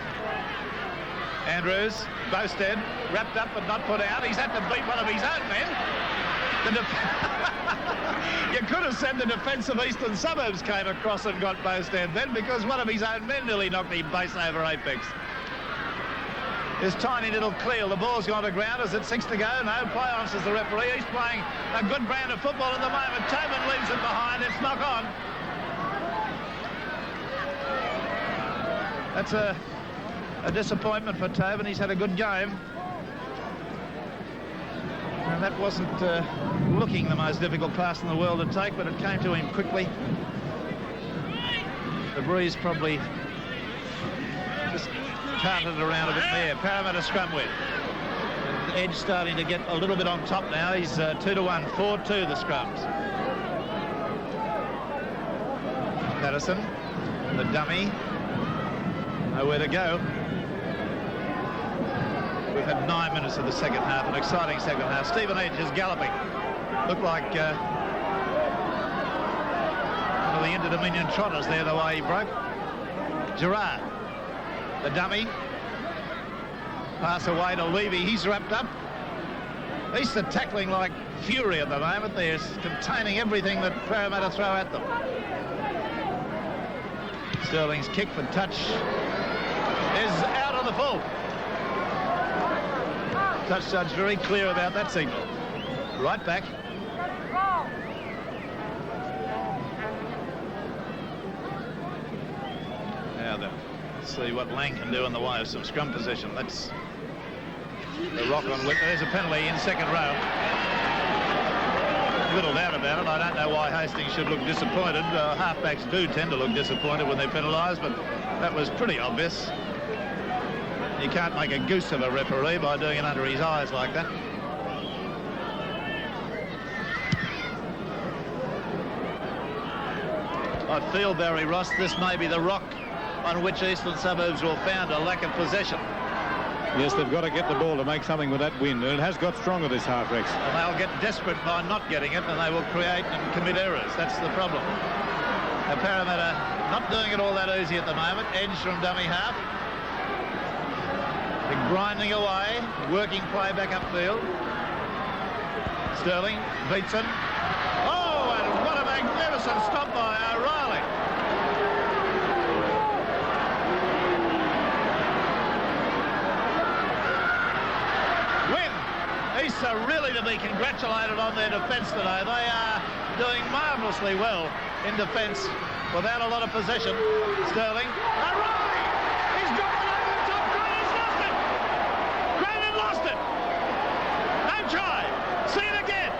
Andrews, Bowstead, wrapped up but not put out. He's had to beat one of his own men. You could have said the defence of Eastern Suburbs came across and got Bowstead then, because one of his own men nearly knocked him base over apex. This tiny little clear. The ball's gone to ground. Is it 6 to go? No. Play on, says the referee. He's playing a good brand of football at the moment. Tobin leaves it behind. It's knock on. That's a disappointment for Tobin. He's had a good game. And that wasn't looking the most difficult pass in the world to take, but it came to him quickly. The breeze probably just carted it around a bit there. Parramatta scrum win. Edge starting to get a little bit on top now. He's 2-1, 4-2 the scrums. Patterson, the dummy. Nowhere to go. We've had 9 minutes of the second half, an exciting second half. Stephen Edge is galloping. Looked like one of the Inter-Dominion trotters there, the way he broke. Gerard, the dummy. Pass away to Levy. He's wrapped up. Easter tackling like fury at the moment. They're containing everything that Parramatta throw at them. Sterling's kick for touch is out of the full. Touch judge very clear about that signal. Right back. Now then, let's see what Lang can do in the way of some scrum position. That's the rock on. There's a penalty in second row. Little doubt about it. I don't know why Hastings should look disappointed. Halfbacks do tend to look disappointed when they're penalised, but that was pretty obvious. You can't make a goose of a referee by doing it under his eyes like that. I feel, Barry Ross, this may be the rock on which Eastern Suburbs will found a lack of possession. Yes, they've got to get the ball to make something with that wind, and it has got stronger this half, Rex. And they'll get desperate by not getting it, and they will create and commit errors. That's the problem. Now, Parramatta not doing it all that easy at the moment. Edge from dummy half. They're grinding away, working play back upfield. Sterling beats it. Oh, and what a magnificent stop by O'Reilly. East are really to be congratulated on their defence today. They are doing marvellously well in defence without a lot of possession. Sterling. O'Reilly! He's dropped it over the top. Graham lost it. No try. See it again.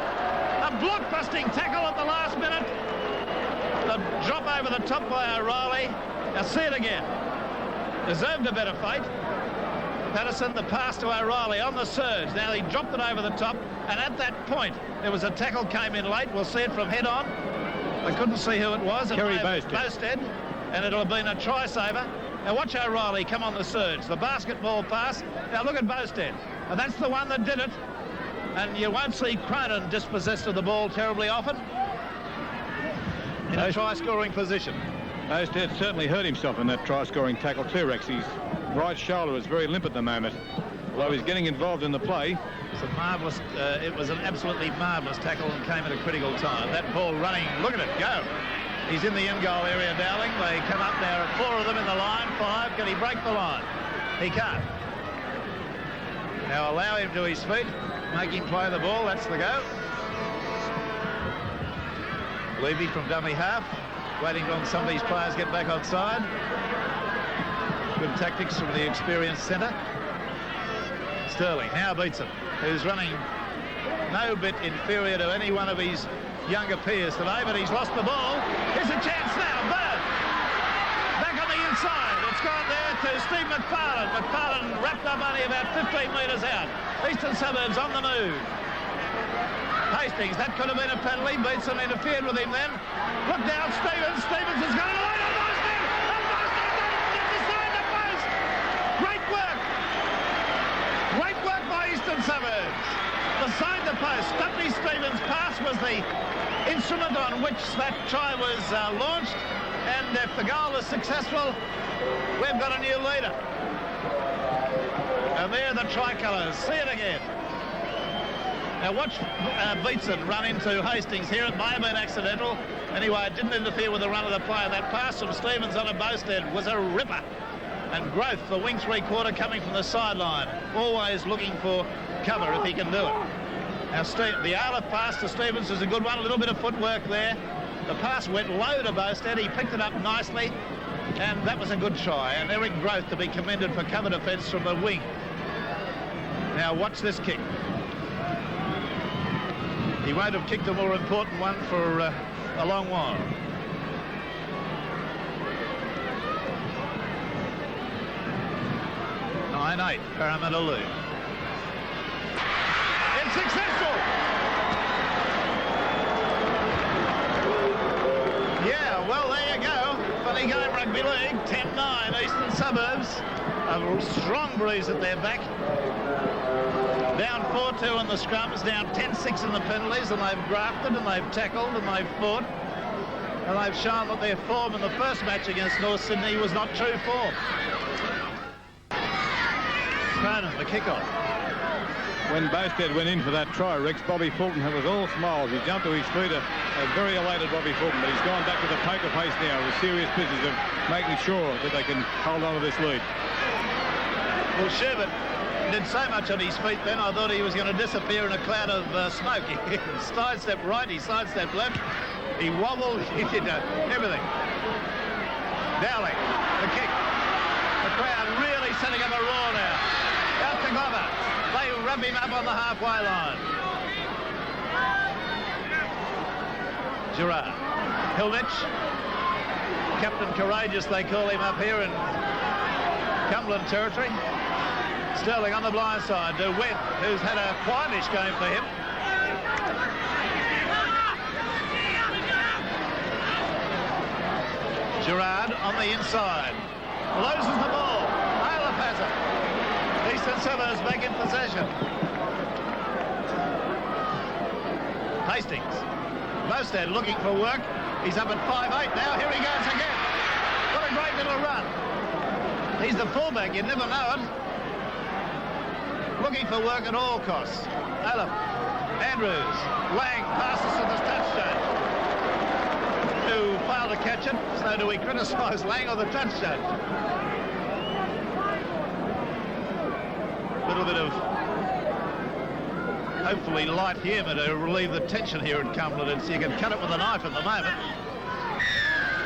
A block-busting tackle at the last minute. The drop over the top by O'Reilly. Now see it again. Deserved a better fate. Patterson, the pass to O'Reilly on the surge. Now he dropped it over the top, and at that point there was a tackle came in late. We'll see it from head on. I couldn't see who it was. Kerry Boasted, and it'll have been a try saver. Now watch O'Reilly come on the surge. The basketball pass. Now look at Boasted. And that's the one that did it. And you won't see Cronin dispossessed of the ball terribly often in a try-scoring position. Boasted certainly hurt himself in that try-scoring tackle too, Rex. His right shoulder is very limp at the moment, although he's getting involved in the play. It's a marvellous, it was an absolutely marvellous tackle and came at a critical time. That ball running, look at it go. He's in the end goal area, Dowling. They come up there, 4 of them in the line, 5. Can he break the line? He can't. Now allow him to his feet, make him play the ball, that's the go. Levy from dummy half, waiting on some of these players get back on side. Good tactics from the experienced centre. Sterling now beats him, who's running no bit inferior to any one of his younger peers today, but he's lost the ball. Here's a chance now, Bird. Back on the inside. It's gone there to Steve McFarlane. McFarlane wrapped up only about 15 metres out. Eastern Suburbs on the move. Hastings, that could have been a penalty. Beatson interfered with him then. Look down, Stevens. Stevens has got it away to Boston. And Boston gets aside the post. Great work. Great work by Eastern Suburbs. Beside the post, Stutney Stevens' pass was the instrument on which that try was launched. And if the goal is successful, we've got a new leader. And there the tricolours. See it again. Now watch Beatson run into Hastings here. It may have been accidental. Anyway, it didn't interfere with the run of the play. That pass from Stevens on a Boasted was a ripper. And Growth, the wing three-quarter, coming from the sideline. Always looking for cover if he can do it. Now the Arliff pass to Stevens is a good one. A little bit of footwork there. The pass went low to Boasted. He picked it up nicely. And that was a good try. And Eric Growth to be commended for cover defence from the wing. Now watch this kick. He won't have kicked a more important one for a long while. (9-8), Parramatta lead. It's successful! Yeah, well, there you go. Funny game, rugby league. 10-9, Eastern Suburbs. A strong breeze at their back. Down 4-2 in the scrums, down 10-6 in the penalties, and they've grafted and they've tackled and they've fought. And they've shown that their form in the first match against North Sydney was not true form. Cronin, the kick-off. When Boasted went in for that try, Rex, Bobby Fulton was all smiles. He jumped to his feet, a very elated Bobby Fulton, but he's gone back to the poker face now with serious business of making sure that they can hold on to this lead. Well, Sherbert did so much on his feet then, I thought he was going to disappear in a cloud of smoke. He sidestepped right, he sidestepped left, he wobbled, he did everything. Dowling, the kick. The crowd really setting up a roar now. Out to Glover. They rub him up on the halfway line. Gerard. Hilnich. Captain Courageous, they call him up here in Cumberland territory. Sterling on the blind side to Webb, who's had a quietish game for him. Gerard on the inside. loses the ball. Aleph has it. Eastern Suburbs back in possession. Hastings. Mostad looking for work. He's up at 5'8" now. Here he goes again. What a great little run. He's the fullback. You never know it. Looking for work at all costs. Aleph. Andrews. Lang passes to the touchstone. Who failed to catch it. So do we criticise Lang or the touchstone? A little bit of hopefully light humour to relieve the tension here in Cumberland, so you can cut it with a knife at the moment.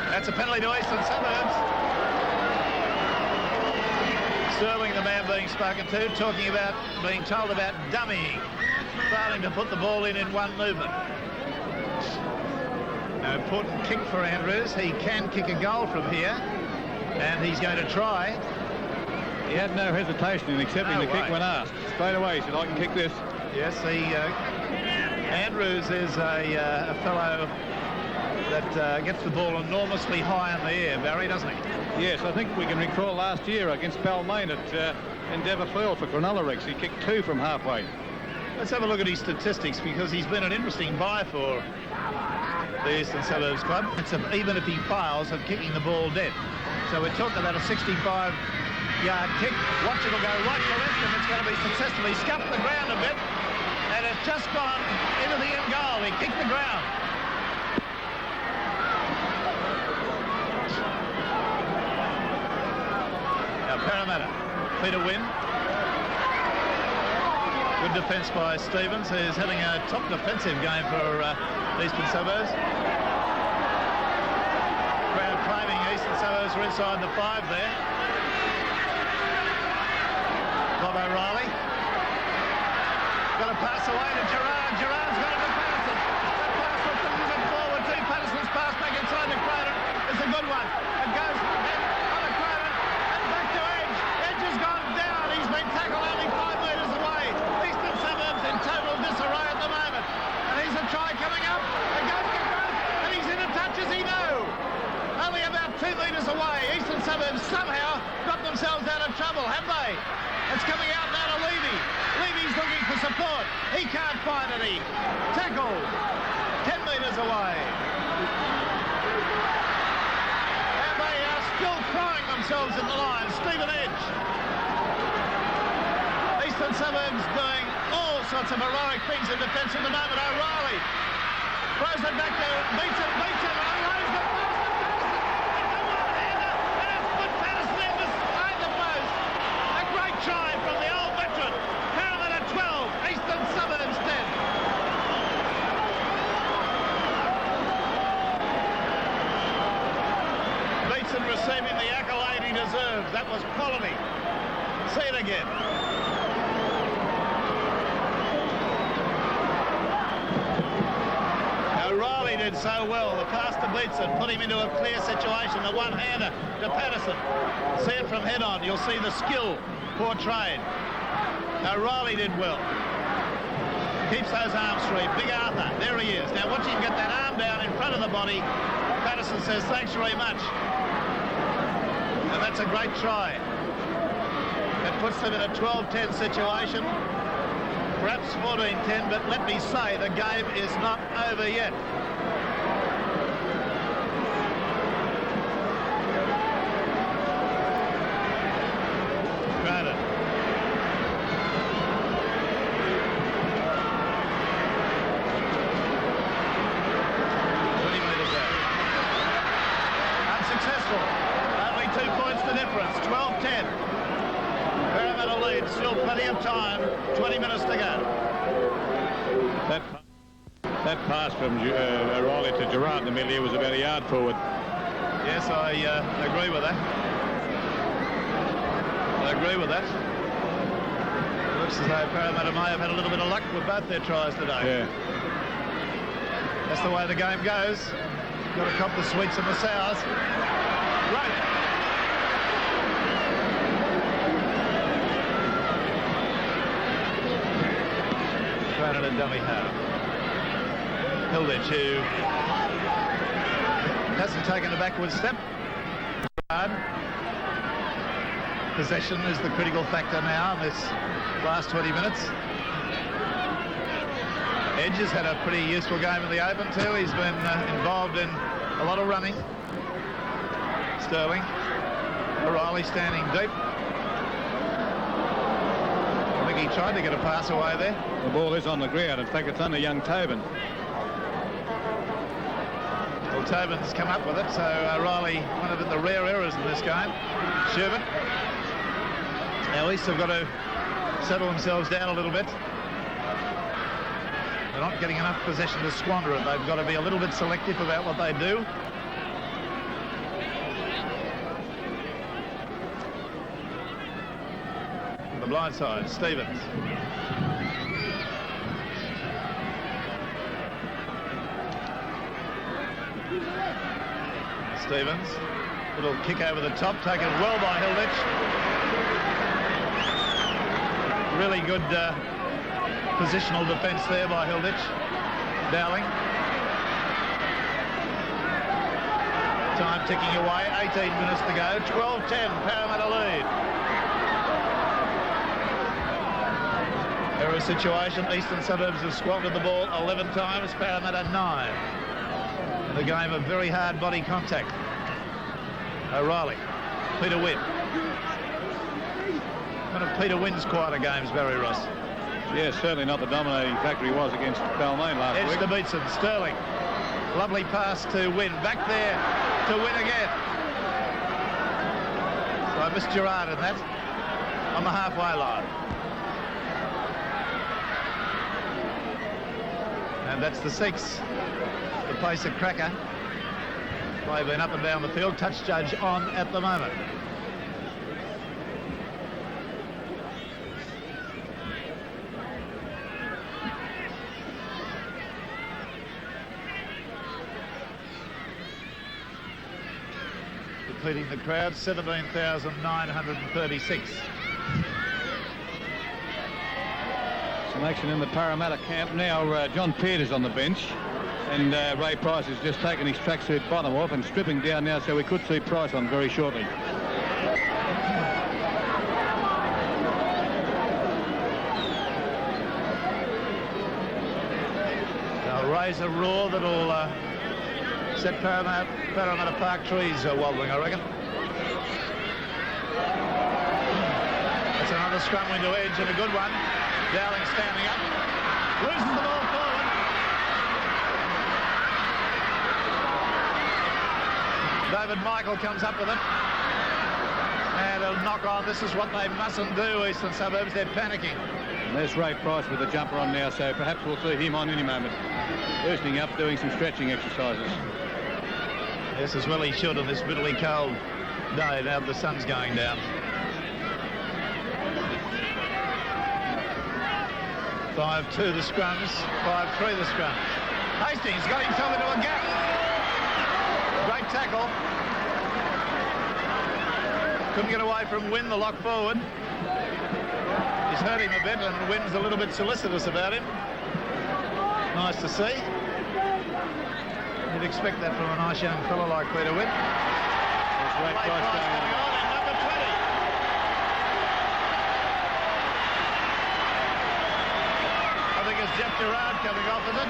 That's a penalty to Eastern Suburbs. Sterling, the man being spoken to, talking about being told about dummying, failing to put the ball in one movement. An important kick for Andrews. He can kick a goal from here, and he's going to try. He had no hesitation in accepting the kick when asked. Straight away he said, I can kick this. Yes, Andrews is a fellow that gets the ball enormously high in the air, Barry, doesn't he? Yes, I think we can recall last year against Balmain at Endeavour Field for Cronulla Rex. He kicked 2 from halfway. Let's have a look at his statistics, because he's been an interesting buy for the Eastern Suburbs club. Even if he fails of kicking the ball dead. So we're talking about a 65-yard kick. Watch, it'll go right to left, and it's going to be successfully scuffed the ground a bit, and it's just gone into the end goal. He kicked the ground. Now Parramatta, Peter Wynn. Good defence by Stevens, who's having a top defensive game for Eastern Suburbs. Crowd claiming Eastern Suburbs are inside the 5 there. Bob O'Reilly. Got a pass away to Gerard. Gerard's got it to Patterson. That pass pushes it forward to Patterson's pass back inside to Cronin. It's a good one. It goes on to Cronin and back to Edge. Edge has gone down. He's been tackled only 5 metres away. Eastern Suburbs in total disarray at the moment. And he's a try coming up. It goes to Grant. And he's in a touch, as he knew. Only about 2 metres away. Eastern Suburbs somehow got themselves out of trouble, have they? It's coming out now to Levy. Levy's looking for support. He can't find any. Tackle. 10 metres away. And they are still crying themselves in the line. Stephen Edge. Eastern Suburbs doing all sorts of heroic things in defence at the moment. O'Reilly throws it back there. Beats it. O'Reilly's got try from the old veteran. Parramatta 12, Eastern Suburbs 10. Beatson receiving the accolade he deserves. That was quality. See it again. O'Reilly did so well. The pass to Beatson put him into a clear situation. The one-hander to Patterson. See it from head on. You'll see the skill portrayed. O'Reilly did well. Keeps those arms free. Big Arthur, there he is. Now watch him get that arm down in front of the body. Patterson says thanks very much. And that's a great try. It puts them in a 12-10 situation. Perhaps 14-10, but let me say the game is not over yet. Only 2 points the difference, 12-10. Parramatta leads, still plenty of time, 20 minutes to go. That pass from O'Reilly to Gerard in the middle here was about a yard forward. Yes, I agree with that. It looks as though Parramatta may have had a little bit of luck with both their tries today. Yeah. That's the way the game goes. Got to cop the sweets and the sours. Right. Cronin and dummy half. Hilditch, who hasn't taken a backward step. Possession is the critical factor now in this last 20 minutes. Edge has had a pretty useful game in the open too. He's been involved in a lot of running. Sterling. O'Reilly standing deep. I think he tried to get a pass away there. The ball is on the ground. In fact, it's under young Tobin. Well, Tobin's come up with it, so O'Reilly, one of the rare errors in this game. Sherbert. Now East have got to settle themselves down a little bit. They're not getting enough possession to squander it. They've got to be a little bit selective about what they do. The blind side, Stevens. Stevens, little kick over the top, taken well by Hilditch. Really good positional defence there by Hilditch. Dowling. Time ticking away, 18 minutes to go, 12-10, Parramatta lead. Error situation, Eastern Suburbs have squandered the ball 11 times, Parramatta 9. And a game of very hard body contact. O'Reilly, Peter Wynn. One of Peter Wynn's quieter games, Barry Ross. Yes, certainly not the dominating factor he was against Balmain last week. Edge to Beatson, Sterling. Lovely pass to Wynn. Back there to Wynn again. So I missed Gerard in that. On the halfway line. And that's the 6. The pace of Cracker. They've been up and down the field. Touch judge on at the moment. Depleting the crowd, 17,936. Some action in the Parramatta camp now. John Peters on the bench. And Ray Price has just taken his tracksuit bottom off and stripping down now, so we could see Price on very shortly. They'll raise a roar that'll set Parramatta Park trees wobbling, I reckon. That's another scrum into Edge and a good one. Dowling standing up. Loses the ball forward. David Michael comes up with it. And a knock on. This is what they mustn't do, Eastern Suburbs. They're panicking. And there's Ray Price with the jumper on now, so perhaps we'll see him on any moment. Loosening up, doing some stretching exercises. This is well he should on this bitterly cold day now the sun's going down. 5-2 the scrums, 5-3 the scrums. Hastings got himself into a gap. Great tackle. Couldn't get away from Wynn, the lock forward. He's hurt him a bit, and Wynn's a little bit solicitous about him. Nice to see. You'd expect that from a nice young fellow like Peter Wynn. There's Ray Price going on. And number 20. I think it's Jeff Gerard coming off, is it?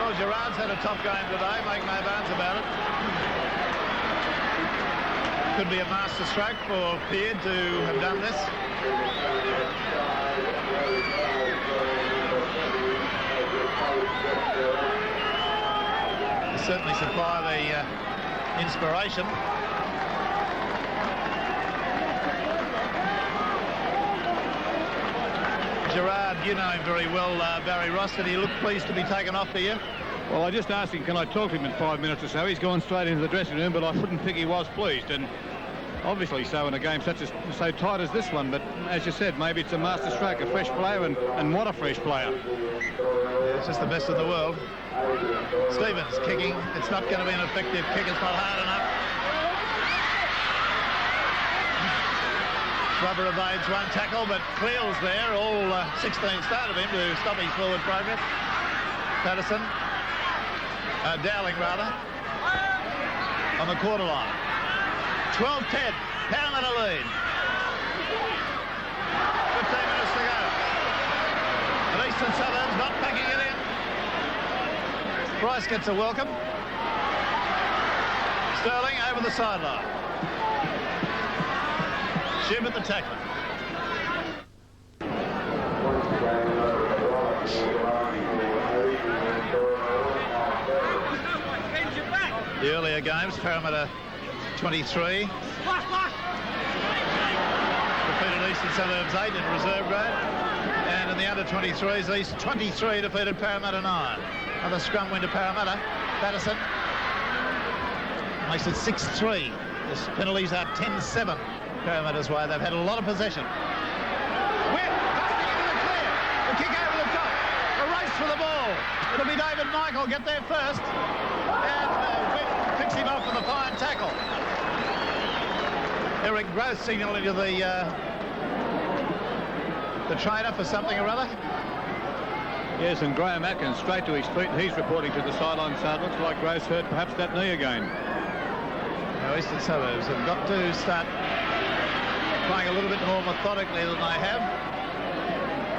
Well, Gerard's had a top game today, make no bones about it. Could be a master stroke for Peard to have done this. They certainly supply the inspiration. Gerard, you know him very well, Barry Ross. Did he look pleased to be taken off for you? Well, I just asked him, can I talk to him in 5 minutes or so? He's gone straight into the dressing room, but I wouldn't think he was pleased. And obviously so in a game so tight as this one. But as you said, maybe it's a master stroke, a fresh player, and what a fresh player. Yeah, it's just the best in the world. Stevens kicking. It's not going to be an effective kick. It's not hard enough. Rubber evades one tackle, but Cleel's there. All 16 started him to stop his forward progress. Patterson. Dowling, rather. on the quarter line. 12-10. Parramatta lead. 15 minutes to go. The Eastern Suburbs not packing it in. Price gets a welcome. Sterling over the sideline. Shib at the tackle. The earlier games, Parramatta 23. Defeated Eastern Suburbs 8 in reserve grade. And in the under-23s, East 23 defeated Parramatta 9. Another scrum win to Parramatta. Patterson makes it 6-3. The penalties are 10-7 Parramatta's way. They've had a lot of possession. Whip, busting into the clear. The kick over the top. A race for the ball. It'll be David Michael get there first. And Whip picks him off with a fine tackle. Eric Gross signalling to the trainer for something or other. Yes, and Graham Atkins straight to his feet. He's reporting to the sideline, so it looks like Gross hurt perhaps that knee again. Now, Eastern Suburbs have got to start playing a little bit more methodically than they have.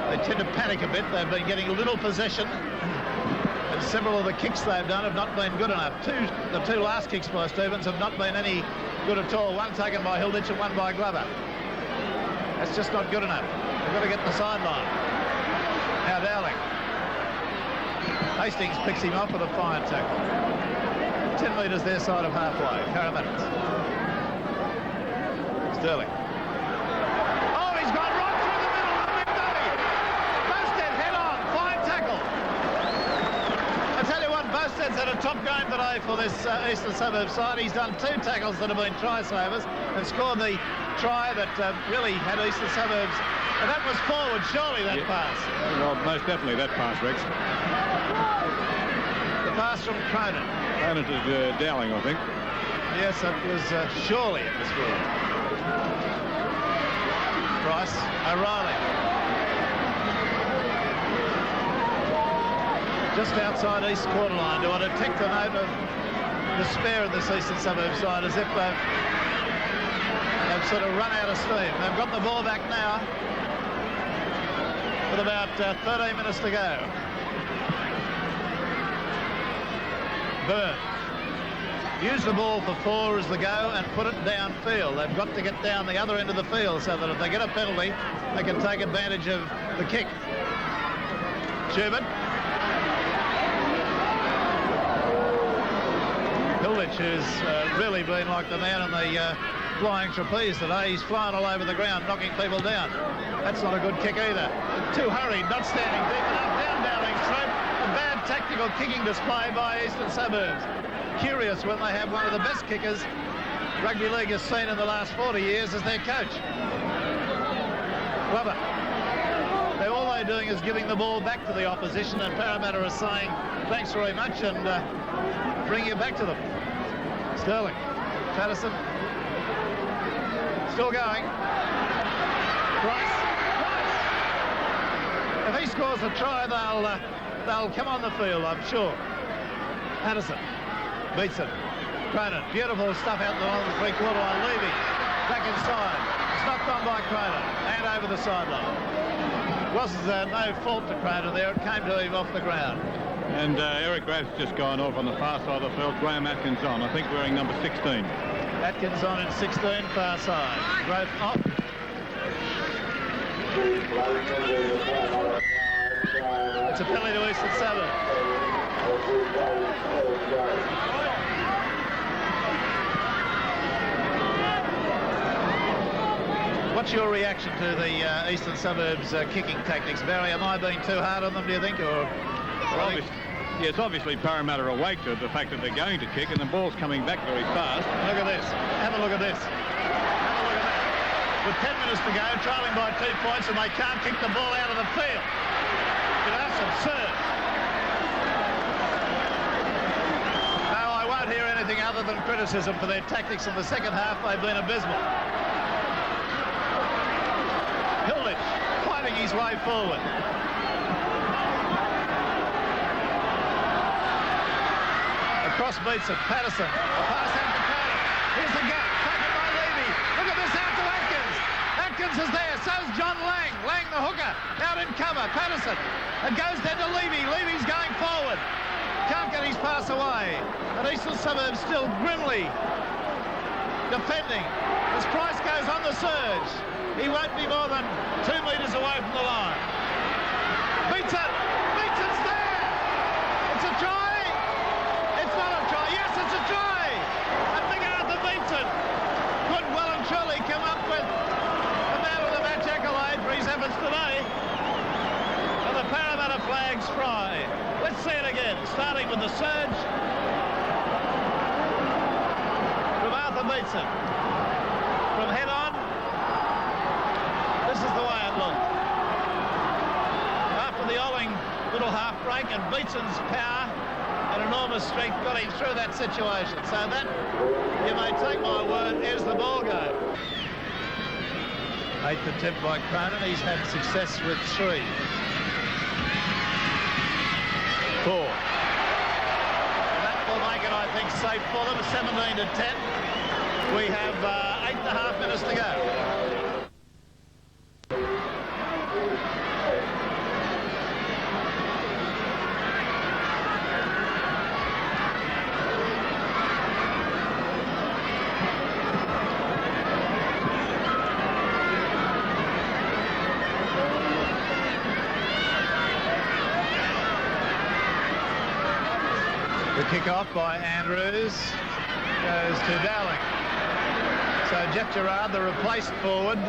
They tend to panic a bit. They've been getting a little possession, and several of the kicks they've done have not been good enough. The two last kicks by Stevens have not been any good at all. One taken by Hilditch and one by Glover. That's just not good enough. They've got to get the sideline. Now Dowling. Hastings picks him up with a fine tackle. 10 metres their side of halfway. Parramatta. Sterling. Oh, he's gone right through the middle of McDonagh. Bostad head on. Fine tackle. I tell you what, Bostad's had a top game today for this Eastern Suburbs side. He's done 2 tackles that have been try savers and scored the try that really had Eastern Suburbs. And that was forward, surely, that pass. Well, most definitely that pass, Rex. The pass from Cronin. Cronin to Dowling, I think. Yes, it was surely it was forward. Price, O'Reilly. Just outside East quarter line. Do I detect a note of despair in this Eastern Suburbs side, as if they've sort of run out of steam. They've got the ball back now with about 13 minutes to go. Byrne. Use the ball for 4 as the go and put it downfield. They've got to get down the other end of the field so that if they get a penalty, they can take advantage of the kick. Schubert. Hilditch, who's really been like the man in the flying trapeze today. He's flying all over the ground, knocking people down. That's not a good kick either. Too hurried, not standing deep enough. Down Dowling's throat. A bad tactical kicking display by Eastern Suburbs. Curious when they have one of the best kickers rugby league has seen in the last 40 years as their coach. Glover. All they're doing is giving the ball back to the opposition, and Parramatta are saying thanks very much and bringing it back to them. Sterling. Patterson. Still going. Price. If he scores a try, they'll come on the field, I'm sure. Patterson beats it. Cronin. Beautiful stuff out along the three-quarter line. Levy back inside. It's knocked on by Cronin and over the sideline. It wasn't no fault to Cronin there. It came to him off the ground. And Eric Graff's just gone off on the far side of the field. Graham Atkins on, I think, wearing number 16. Atkins on in 16, far side. Grove off. It's a penalty to Eastern Suburbs. What's your reaction to the Eastern Suburbs kicking tactics, Barry? Am I being too hard on them, do you think? Or Yes, obviously Parramatta are awake to the fact that they're going to kick and the ball's coming back very fast. Look at this. Have a look at this. Have a look at that. With 10 minutes to go, trailing by 2 points, and they can't kick the ball out of the field. You know, that's absurd. No, I won't hear anything other than criticism for their tactics in the second half. They've been abysmal. Hilditch fighting his way forward. Cross beats it. Patterson. The pass out to Watkins is there, so's John Lang. Lang the hooker, out in cover, Patterson. It goes then to Levy. Levy's going forward. Can't get his pass away. And Eastern Suburbs still grimly defending as Price goes on the surge. He won't be more than 2 metres away from the line. Beaton! Beaton's there! It's a try! It's not a try. Yes, it's a try! And big Arthur Beaton could well and truly come up with the man of the match accolade for his efforts today. And the Parramatta flags fly. Let's see it again, starting with the surge from Arthur Beaton. From head on, this is the way it looked. After the Olling little half break, and Beaton's power and enormous strength got him through that situation. So that, you may take my word, is the ball game. 8th attempt by Cronin. He's had success with 3. 4. That will make it, I think, safe for them. 17 to 10. We have 8.5 minutes to go. The kick-off by Andrews goes to Dowling. So Jeff Gerard, the replaced forward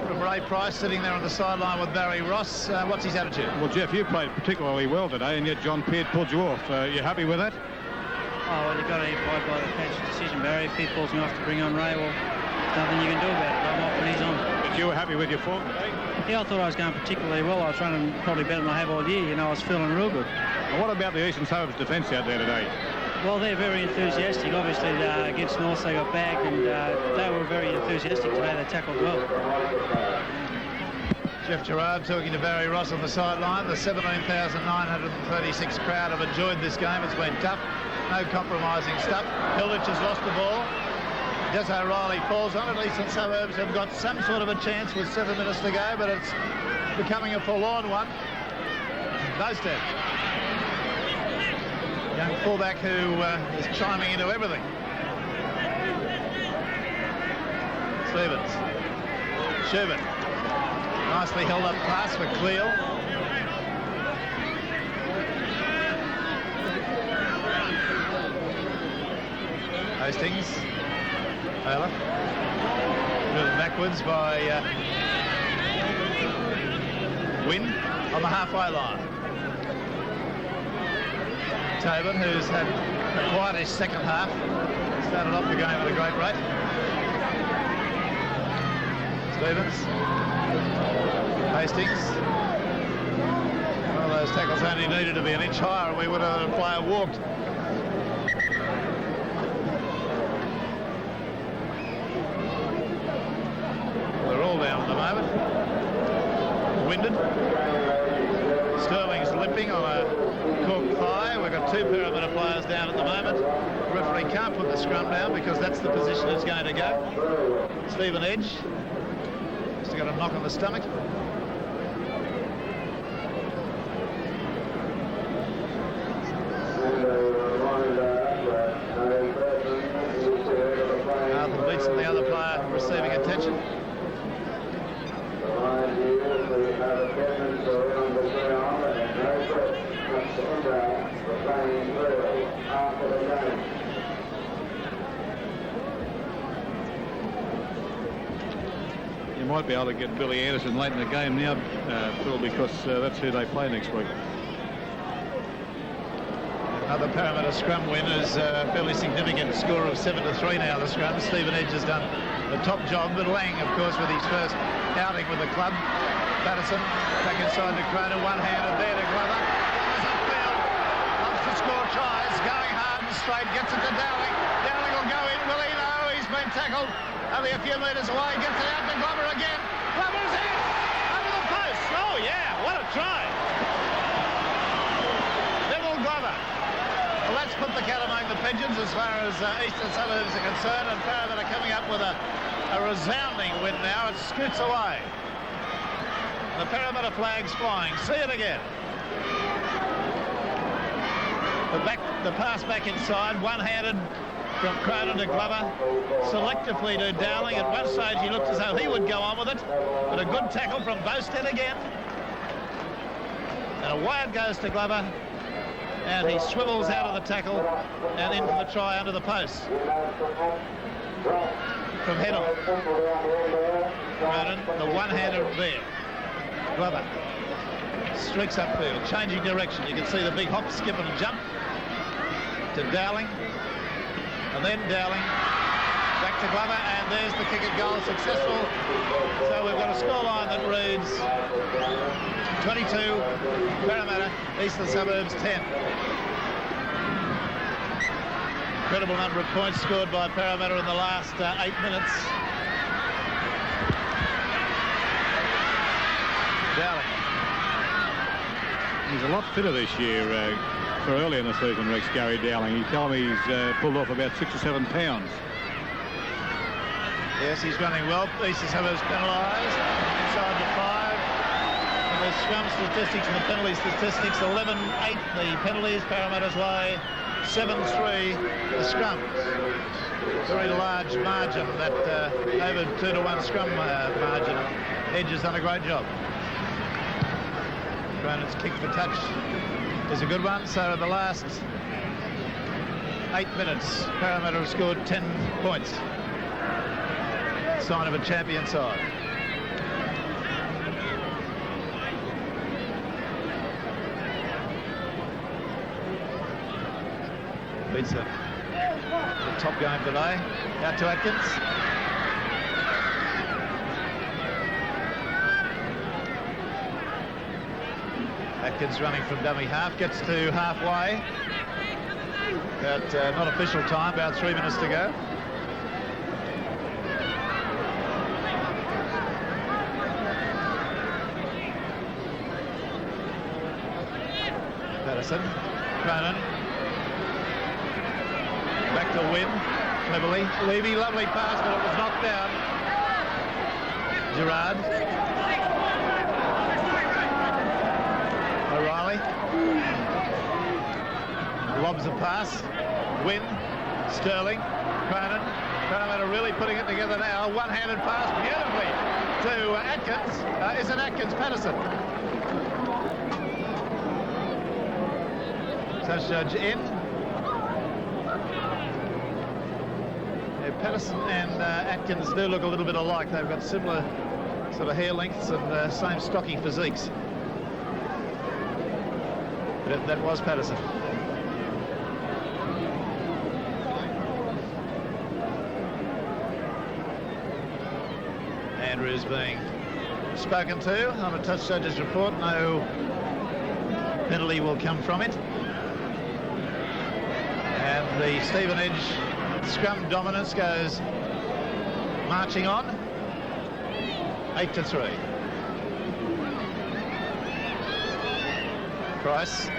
from Ray Price, sitting there on the sideline with Barry Ross. What's his attitude? Well, Jeff, you played particularly well today, and yet John Peart pulled you off. You happy with that? Oh, well, you've got to abide by the bench decision, Barry. If Peart pulls me off to bring on Ray, well, nothing you can do about it. I'm off and he's on. But you were happy with your form today? Yeah, I thought I was going particularly well. I was running probably better than I have all year. You know, I was feeling real good. Well, what about the Eastern Suburbs defence out there today? Well, they're very enthusiastic. Obviously, against North, they got bagged, and they were very enthusiastic today. They tackled well. Jeff Gerard talking to Barry Ross on the sideline. The 17,936 crowd have enjoyed this game. It's been tough. No compromising stuff. Hilditch has lost the ball. Des O'Reilly falls on it. Eastern Suburbs have got some sort of a chance with 7 minutes to go, but it's becoming a forlorn one. Bostad, young fullback who is chiming into everything. Stevens. Schubert. Nicely held up pass for Cleel. Hastings. Taylor. Driven backwards by Wynn on the halfway line. Tobin, who's had a quietish second half, started off the game at a great rate. Stevens. Hastings. One of those tackles only needed to be an inch higher and we would have had a player walked. They're all down at the moment. Winded. Sterling's limping on a cork thigh. We've got 2 Parramatta players down at the moment. The referee can't put the scrum down because that's the position it's going to go. Stephen Edge. Just got a knock on the stomach. Arthur Beatson, the other player, receiving attention. You might be able to get Billy Anderson late in the game now, Phil, because that's who they play next week. Another Parramatta scrum win is a fairly significant score of 7-3 now, the scrum. Stephen Edge has done the top job, but Lang, of course, with his first outing with the club. Patterson back inside to Cronin, one-handed there to Glover. Goes upfield, loves to score tries, going hard and straight, gets it to Dowling. Dowling will go in, will he? No, he's been tackled only a few metres away, gets it out to Glover again. Glover's in, over the post. Oh, yeah, what a try. Neville Glover. Well, let's put the cat among the pigeons as far as Eastern Suburbs are concerned, and Parramatta coming up with a A resounding win now. It scoots away. The Parramatta flag's flying. See it again. The pass back inside, one-handed from Cronin to Glover, selectively to Dowling. At one stage he looked as though he would go on with it, but a good tackle from Bostead again. And away it goes to Glover, and he swivels out of the tackle and in for the try under the post. From head on. Cronin, the one-handed there. Glover streaks upfield, changing direction. You can see the big hop, skip and jump to Dowling, and then Dowling back to Glover, and there's the kick at goal, successful. So we've got a scoreline that reads 22 Parramatta, Eastern Suburbs 10. Incredible number of points scored by Parramatta in the last 8 minutes. Dowling. He's a lot fitter this year for early in the season, Rex, Gary Dowling. He told me he's pulled off about 6 or 7 pounds. Yes, he's running well. Eastern Suburbs penalised inside the 5. And the scrum statistics and the penalty statistics, 11-8 the penalties. Parramatta's way 7-3 the scrums. Very large margin, that over 2-1 scrum margin. Edge has done a great job. Cronin's kick for touch is a good one. So in the last 8 minutes, Parramatta have scored 10 points. Sign of a champion side. Beats the top game today. Out to Atkins. Atkins running from dummy half, gets to halfway. About not official time, about 3 minutes to go. Patterson, Cronin, back to Wynn, cleverly. Levy, lovely pass, but it was knocked down. Gerard. O'Reilly. Lobs a pass. Wynn, Sterling, Cronin. Parramatta really putting it together now. One-handed pass beautifully to Atkins. Is it Atkins? Patterson. Touch judge in. Yeah, Patterson and Atkins do look a little bit alike. They've got similar sort of hair lengths and same stocky physiques. But that was Patterson. Andrews being spoken to on a touch judge's report. No penalty will come from it. And the Stevenage scrum dominance goes marching on. 8-3. Price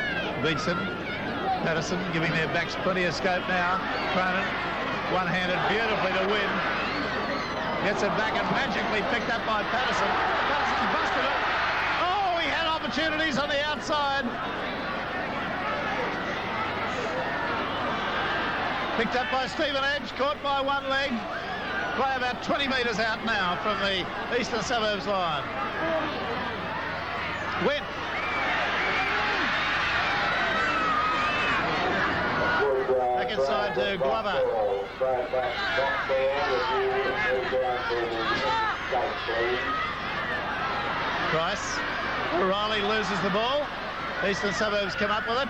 beats him. Patterson giving their backs plenty of scope now. Cronin, one-handed beautifully to Win. Gets it back and magically picked up by Patterson. Patterson's busted it. Oh, he had opportunities on the outside. Picked up by Stevenage, caught by one leg. Play about 20 metres out now from the Eastern Suburbs line. Win. Back inside to Glover. Price. O'Reilly loses the ball. Eastern Suburbs come up with it.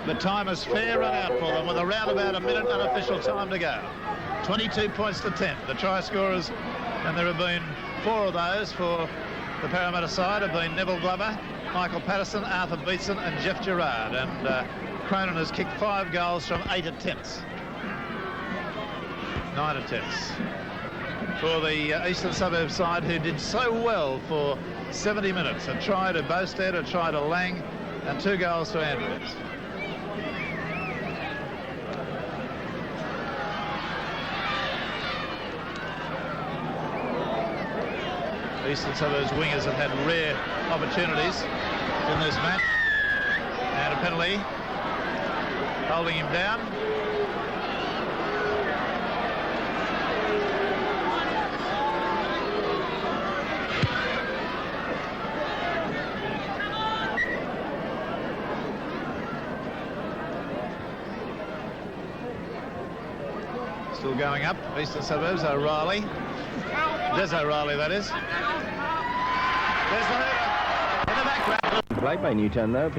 The time is fair run out for them with around about a minute unofficial time to go. 22 points to 10. The try scorers, and there have been 4 of those for the Parramatta side, have been Neville Glover, Michael Patterson, Arthur Beetson and Jeff Gerard. And Cronin has kicked 5 goals from 8 attempts. 9 attempts. For the Eastern Suburbs side, who did so well for 70 minutes. A try to Bostead, a try to Lang, and 2 goals to Andrews. Eastern Suburbs wingers have had rare opportunities in this match. And a penalty, holding him down. Still going up, Eastern Suburbs, O'Reilly. Des O'Reilly, that is. There's the hooter in the background. Played by Newtown, though.